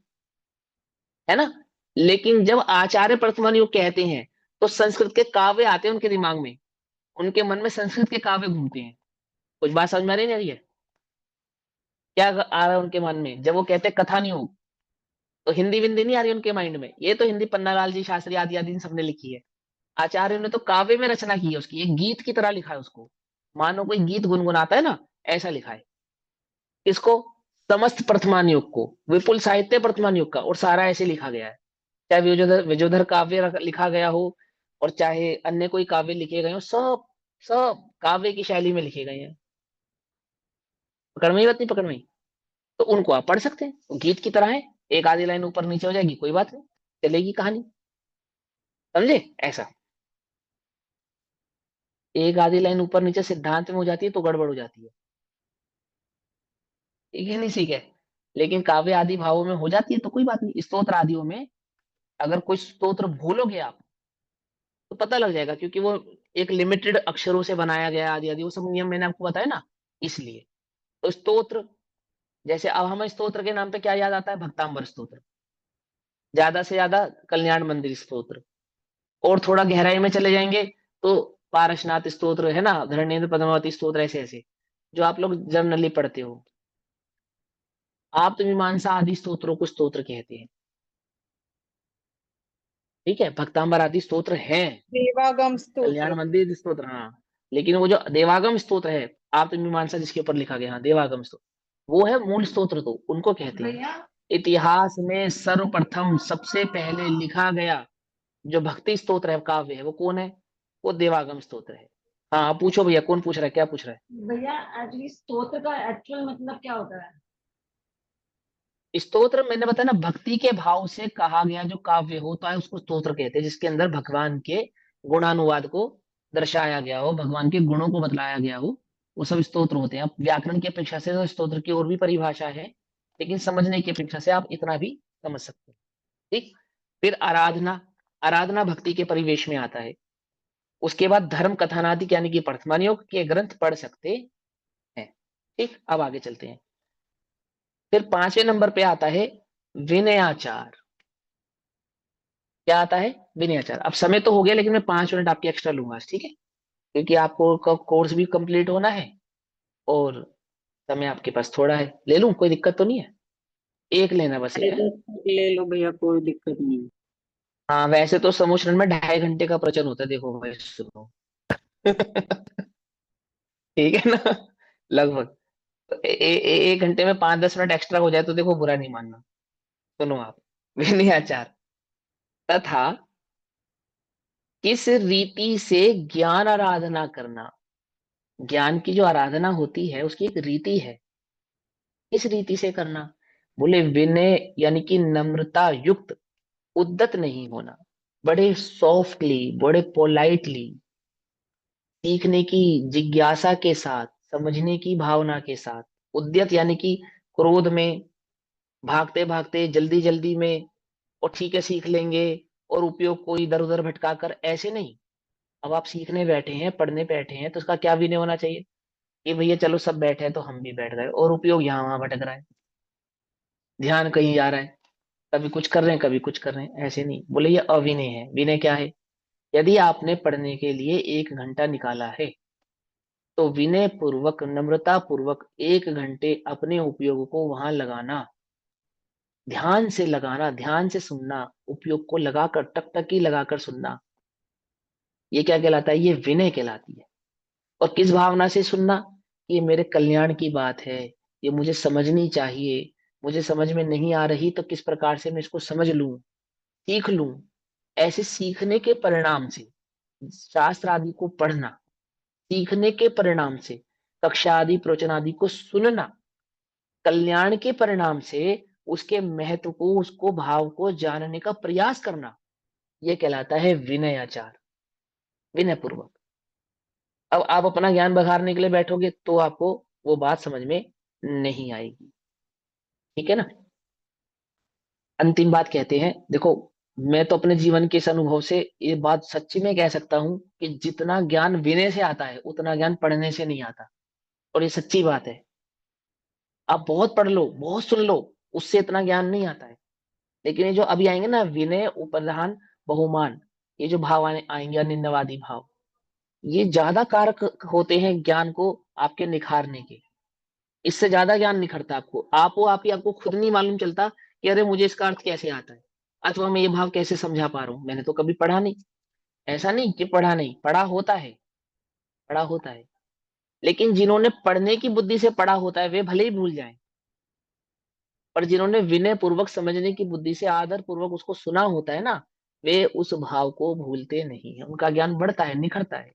ना? लेकिन जब आचार्य वर्तमान युग कहते हैं तो संस्कृत के काव्य आते हैं उनके दिमाग में, उनके मन में संस्कृत के काव्य घूमते हैं। कुछ बात समझ में आ रही है? क्या आ रहा है उनके मन में जब वो कहते हैं कथान युग? तो हिंदी विंदी नहीं आ रही उनके माइंड में, ये तो हिंदी पन्नालाल जी शास्त्री आदि आदि इन सबने लिखी है। आचार्य ने तो काव्य में रचना की है उसकी, एक गीत की तरह लिखा है उसको, मानो कोई गीत गुनगुनाता है ना, ऐसा लिखा है। किसको? समस्त प्रथमान युग को, विपुल साहित्य प्रथमान युग का, और सारा ऐसे लिखा गया है। चाहे विजोधर विजोधर काव्य लिखा गया हो, और चाहे अन्य कोई काव्य लिखे गए हो, सब सब काव्य की शैली में लिखे गए हैं। पकड़ में ही बात नहीं? पकड़ में ही? तो उनको आप पढ़ सकते हैं, वो गीत की तरह है, एक आधी लाइन ऊपर नीचे हो जाएगी, कोई बात नहीं, चलेगी कहानी। समझे? ऐसा एक आधी लाइन ऊपर नीचे सिद्धांत में हो जाती है तो गड़बड़ हो जाती है। ठीक है? नहीं सीखे? लेकिन काव्य आदि भावों में हो जाती है तो कोई बात नहीं। स्तोत्र आदियों में अगर कोई स्तोत्र भूलोगे आप तो पता लग जाएगा, क्योंकि वो एक लिमिटेड अक्षरों से बनाया गया आदि आदि, वो सब नियम मैंने आपको बताया ना, इसलिए। तो स्तोत्र, जैसे अब हमें स्तोत्र के नाम पे क्या याद आता है? भक्तांबर स्तोत्र, ज्यादा से ज्यादा कल्याण मंदिर स्तोत्र, और थोड़ा गहराई में चले जाएंगे तो पारसनाथ स्तोत्र है ना, धरणेन्द्र पद्मावती स्तोत्र, ऐसे ऐसे जो आप लोग जनरली पढ़ते हो। आप तो मीमांसा आदि स्तोत्रों को स्तोत्र कहते हैं। ठीक है? भक्तांबर आदि स्तोत्र हैं, देवागम कल्याण स्तोत्र। मंदिर स्तोत्र, हाँ। लेकिन वो जो देवागम स्तोत्र है, आप तो मीमांसा जिसके ऊपर लिखा गया, हाँ, देवागम स्तोत्र, वो है मूल स्तोत्र, तो उनको कहते हैं। इतिहास में सर्वप्रथम सबसे पहले लिखा गया जो भक्ति स्तोत्र है, काव्य है, वो कौन है? वो देवागम स्तोत्र है। हाँ, आप पूछो भैया, कौन पूछ रहा है, क्या पूछ रहा है? भैया एक्चुअली स्तोत्र का एक्चुअल मतलब क्या होता है? स्तोत्र मैंने बताया ना, भक्ति के भाव से कहा गया जो काव्य होता है उसको स्तोत्र कहते हैं, जिसके अंदर भगवान के गुणानुवाद को दर्शाया गया हो, भगवान के गुणों को बतलाया गया हो, वो सब स्तोत्र होते हैं। अब व्याकरण की अपेक्षा से तो स्तोत्र की और भी परिभाषा है, लेकिन समझने की अपेक्षा से आप इतना भी समझ सकते हैं। ठीक। फिर आराधना, आराधना भक्ति के परिवेश में आता है। उसके बाद धर्म कथानादि यानी कि वर्तमान योग के ग्रंथ पढ़ सकते हैं। ठीक, अब आगे चलते हैं। फिर 5वें नंबर पे आता है विनयाचार। क्या आता है? विनयाचार। अब समय तो हो गया, लेकिन मैं 5 मिनट आपके एक्स्ट्रा लूंगा आज, ठीक है? क्योंकि आपको कोर्स भी कंप्लीट होना है, और समय आपके पास थोड़ा है। ले लूं? कोई दिक्कत तो नहीं है? एक लेना बस, एक है? ले लो भैया, कोई दिक्कत नहीं। हाँ, वैसे तो समोचरण में 2.5 घंटे का प्रवचन होता है, देखो भाई सुनो। ठीक है ना? लगभग। तो 1 घंटे में 5-10 मिनट एक्स्ट्रा हो जाए तो देखो बुरा नहीं मानना। सुनो आप, विनयाचार तथा किस रीति से ज्ञान आराधना करना। ज्ञान की जो आराधना होती है उसकी एक रीति है, किस रीति से करना? बोले विनय यानी कि नम्रता युक्त, उद्दत नहीं होना, बड़े सॉफ्टली, बड़े पोलाइटली, सीखने की जिज्ञासा के साथ, समझने की भावना के साथ। उद्यत यानी कि क्रोध में, भागते भागते, जल्दी जल्दी में, और ठीक है सीख लेंगे, और उपयोग को इधर उधर भटका कर, ऐसे नहीं। अब आप सीखने बैठे हैं, पढ़ने बैठे हैं, तो उसका क्या विनय होना चाहिए कि भैया चलो सब बैठे हैं तो हम भी बैठ गए, और उपयोग यहाँ वहां भटक रहा है, ध्यान कहीं जा रहा है, कभी कुछ कर रहे हैं कभी कुछ कर रहे हैं, ऐसे नहीं। बोले ये अविनय है। विनय क्या है? यदि आपने पढ़ने के लिए 1 घंटा निकाला है तो विनय पूर्वक, नम्रता पूर्वक 1 घंटे अपने उपयोग को वहां लगाना, ध्यान से लगाना, ध्यान से सुनना, उपयोग को लगाकर, टकटकी लगाकर सुनना, ये क्या कहलाता है? ये विनय कहलाती है। और किस भावना से सुनना? ये मेरे कल्याण की बात है, ये मुझे समझनी चाहिए, मुझे समझ में नहीं आ रही तो किस प्रकार से मैं इसको समझ लूं, सीख लूं। ऐसे सीखने के परिणाम से, शास्त्र आदि को पढ़ना, सीखने के परिणाम से, कक्षा आदि प्रवचन आदि को सुनना, कल्याण के परिणाम से उसके महत्व को, उसको भाव को जानने का प्रयास करना, यह कहलाता है विनयाचार, विनय पूर्वक। अब आप अपना ज्ञान बघारने के लिए बैठोगे तो आपको वो बात समझ में नहीं आएगी। ठीक है ना। अंतिम बात कहते हैं, देखो मैं तो अपने जीवन के इस अनुभव से ये बात सच्ची में कह सकता हूं कि जितना ज्ञान विनय से आता है उतना ज्ञान पढ़ने से नहीं आता। और ये सच्ची बात है। आप बहुत पढ़ लो, बहुत सुन लो, उससे इतना ज्ञान नहीं आता है। लेकिन ये जो अभी आएंगे ना, विनय, उपधान, बहुमान, ये जो भाव आएंगे, अनिंदवादी भाव, ये ज्यादा कारक होते हैं ज्ञान को आपके निखारने के। इससे ज्यादा ज्ञान निखरता आपको, आपको खुद नहीं मालूम चलता कि अरे मुझे इसका अर्थ कैसे आता है, अथवा मैं ये भाव कैसे समझा पा रहा हूँ, मैंने तो कभी पढ़ा नहीं। ऐसा नहीं कि पढ़ा नहीं, पढ़ा होता है, पढ़ा होता है। लेकिन जिन्होंने पढ़ने की बुद्धि से पढ़ा होता है वे भले ही भूल जाएं, पर जिन्होंने विनय पूर्वक समझने की बुद्धि से आदर पूर्वक उसको सुना होता है ना, वे उस भाव को भूलते नहीं है, उनका ज्ञान बढ़ता है, निखरता है।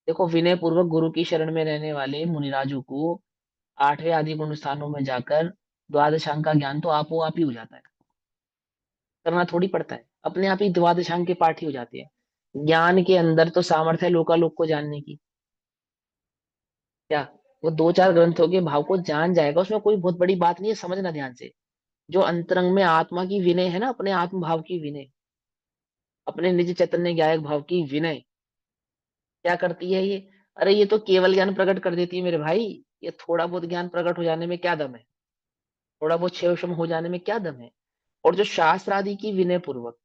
देखो विनय पूर्वक गुरु की शरण में रहने वाले मुनिराजों को 8वें आदि गुण स्थानों में जाकर द्वादशांग का ज्ञान तो आपो आप ही हो जाता है। करना थोड़ी पड़ता है, अपने आप ही द्वादशांग के पाठ ही हो जाते हैं। ज्ञान के अंदर तो सामर्थ्य है लोकालोक को जानने की। क्या वो दो चार ग्रंथों के भाव को जान जाएगा, उसमें कोई बहुत बड़ी बात नहीं है, समझना ध्यान से। जो अंतरंग में आत्मा की विनय है ना, अपने आत्म भाव की विनय, अपने निज चैतन्य ज्ञायक भाव की विनय, क्या करती है ये? अरे ये तो केवल ज्ञान प्रकट कर देती है मेरे भाई। ये थोड़ा बहुत ज्ञान प्रकट हो जाने में क्या दम है, थोड़ा बहुत क्षय क्षम हो जाने में क्या दम है। और जो शास्त्र आदि की विनय पूर्वक,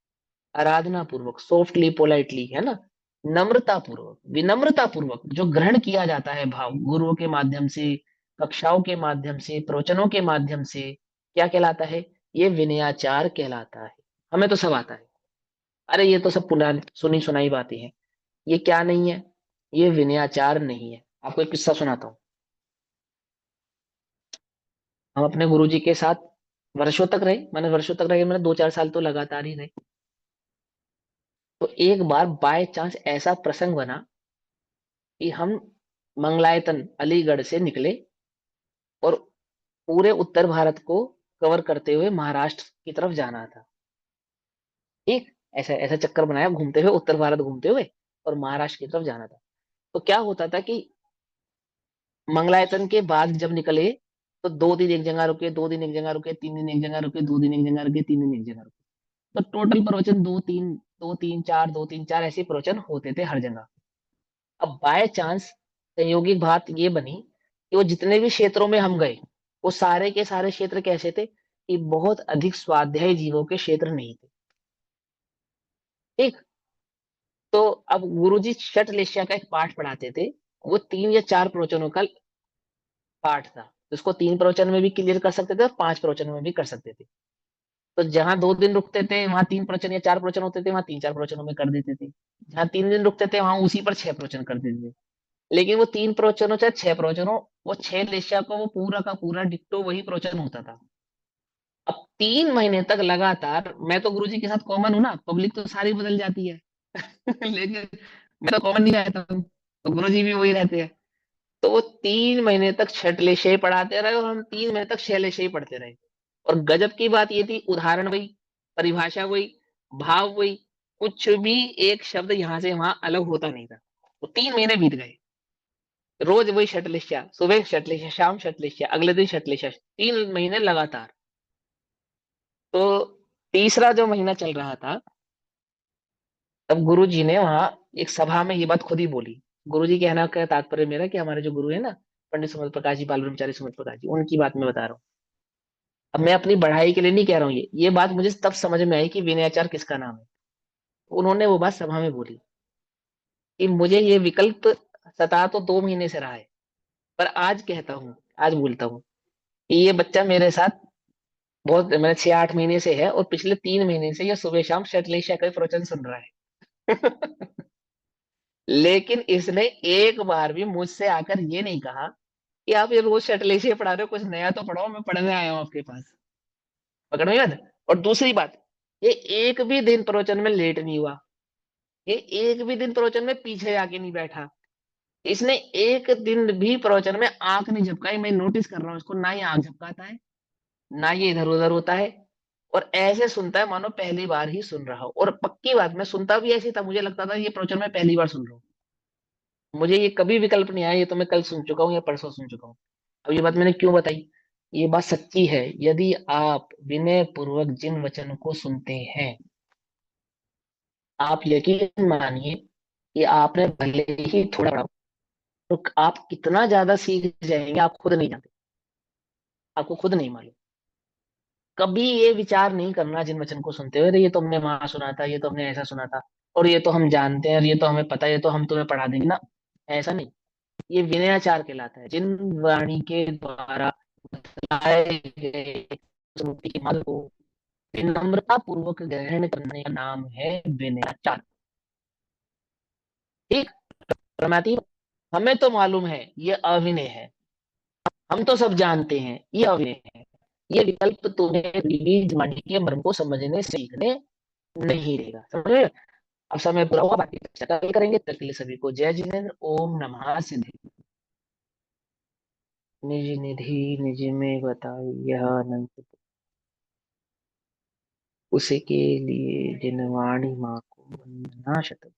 आराधना पूर्वक, सॉफ्टली, पोलाइटली, है ना, नम्रता पूर्वक, विनम्रता पूर्वक जो ग्रहण किया जाता है भाव, गुरुओं के माध्यम से, कक्षाओं के माध्यम से, प्रवचनों के माध्यम से, क्या कहलाता है? ये विनयाचार कहलाता है। हमें तो सब आता है। अरे ये तो सब पुरानी सुनी सुनाई बातें हैं। ये क्या नहीं है? ये विनयाचार नहीं है। आपको एक किस्सा सुनाता हूँ। हम अपने गुरुजी के साथ वर्षों तक रहे, मैंने वर्षों तक रहे, मैंने 2-4 साल तो लगातार ही रहे। तो एक बार बाय चांस ऐसा प्रसंग बना कि हम मंगलायतन अलीगढ़ से निकले और पूरे उत्तर भारत को कवर करते हुए महाराष्ट्र की तरफ जाना था। ठीक, ऐसा ऐसा चक्कर बनाया, घूमते हुए उत्तर भारत घूमते हुए और महाराष्ट्र की तरफ जाना था। तो क्या होता था कि मंगलायतन के बाद जब निकले तो 2 दिन एक जगह रुके, 2 दिन एक जगह रुके, 3 दिन एक जगह रुके, 2 दिन एक जगह रुके, 3 दिन एक जगह रुके। तो टोटल प्रवचन 2-3, 2-3-4, 2-3-4 ऐसे प्रवचन होते थे हर जगह। अब बाय चांस संयोगिक बात ये बनी कि वो जितने भी क्षेत्रों में हम गए, वो सारे के सारे क्षेत्र कैसे थे कि बहुत अधिक स्वाध्यायी जीवों के क्षेत्र नहीं थे। ठीक। तो अब गुरुजी शतलेस्या का एक पाठ पढ़ाते थे। वो 3 या 4 प्रवचनों का पाठ था, जिसको 3 प्रवचन में भी क्लियर कर सकते थे और 5 प्रवचन में भी कर सकते थे। तो जहां 2 दिन रुकते थे वहां 3 प्रवचन या 4 प्रवचन होते थे, वहां 3-4 प्रवचनों में कर देते थे। जहां 3 दिन रुकते थे वहां उसी पर 6 प्रवचन कर देते थे। लेकिन वो 3 प्रवचनों चाहे 6 प्रवचनों, वो 6 लेस्या को वो पूरा का पूरा डिट्टो वही प्रवचन होता था। अब 3 महीने तक लगातार, मैं तो गुरुजी के साथ कॉमन हूं ना, पब्लिक तो सारी बदल जाती है लेकिन मैं तो कॉमन नहीं रहता हूँ, तो गुरुजी भी वही रहते हैं। तो वो 3 महीने तक छठ लेशे ही पढ़ाते रहे और हम 3 महीने तक 6 लेशे ही पढ़ते रहे। और गजब की बात ये थी, उदाहरण वही, परिभाषा वही, भाव वही, कुछ भी एक शब्द यहाँ से वहां अलग होता नहीं था। वो 3 महीने बीत गए, रोज वही शटलिस्या, सुबह शटलिस्या, शाम शटलिस्या, अगले दिन शटलिस्या, 3 महीने लगातार। तो तीसरा जो महीना चल रहा था, तब गुरु जी ने वहां एक सभा में ये बात खुद ही बोली। गुरु जी कहना का तात्पर्य मेरा कि हमारे जो गुरु है ना, पंडित सुमत प्रकाश जी, बाल ब्रह्मचारी सुमत प्रकाश जी, उनकी बात मैं बता रहा हूँ। अब मैं अपनी बढ़ाई के लिए नहीं कह रहा हूँ, ये बात मुझे तब समझ में आई कि विनयाचार किसका नाम है। उन्होंने वो बात सभा में बोली कि मुझे ये विकल्प सता तो 2 महीने से रहा है, पर आज कहता हूँ, आज बोलता हूँ कि ये बच्चा मेरे साथ बहुत, मैंने 6-8 महीने से है और पिछले 3 महीने से ये सुबह शाम शतलेशा का ही प्रवचन सुन रहा है लेकिन इसने एक बार भी मुझसे आकर ये नहीं कहा कि आप ये रोज शतलेशे पढ़ा रहे हो, कुछ नया तो पढ़ाओ, मैं पढ़ने आया हूँ आपके पास। पकड़ में याद। और दूसरी बात, ये एक भी दिन प्रवचन में लेट नहीं हुआ, ये एक भी दिन प्रवचन में पीछे आके नहीं बैठा, इसने एक दिन भी प्रवचन में आंख नहीं झपकाई। मैं नोटिस कर रहा हूँ इसको, ना ही आंख झपकाता है, ना ये इधर उधर होता है, और ऐसे सुनता है मानो पहली बार ही सुन रहा हो। और पक्की बात, मैं सुनता भी ऐसे था, मुझे लगता था ये प्रवचन में पहली बार सुन रहा हूँ। मुझे ये कभी विकल्प नहीं आया, ये तो मैं कल सुन चुका हूँ या परसों सुन चुका हूँ। अब ये बात मैंने क्यों बताई, ये बात सच्ची है। यदि आप विनय पूर्वक जिन वचन को सुनते हैं, आप यकीन मानिए कि आपने भले ही थोड़ा पढ़ा हो, तो आप कितना ज्यादा सीख जाएंगे आप खुद नहीं जानते, आपको खुद नहीं मालूम। कभी ये विचार नहीं करना जिन वचन को सुनते हुए, "अरे ये तो हमने वहां सुना था, ये तो हमने ऐसा सुना था, और ये तो हम जानते हैं, और ये तो हमें पता है, ये तो हम तुम्हें पढ़ा देंगे ना"। ऐसा नहीं। ये विनयाचार कहलाता है। जिन वाणी के द्वारा बताए गए स्मृति के मार्ग को विनम्रता पूर्वक ग्रहण करने का नाम है विनयाचार। ठीक। प्रमाती, हमें तो मालूम है ये अविनय है, हम तो सब जानते हैं ये अविनय है, ये विकल्प तुम्हें रिलीज वाणी के मर्म को समझने सीखने नहीं देगा। समझ रहे हो? अब समय पूरा हुआ, बाकी चर्चा कल करेंगे। तब के लिए सभी को जय जिनेन्द्र। ओम नमः सिद्धि। निज निधि निज में बताई यह अनंत, उसी के लिए जिन वाणी माँ को वंदना शत।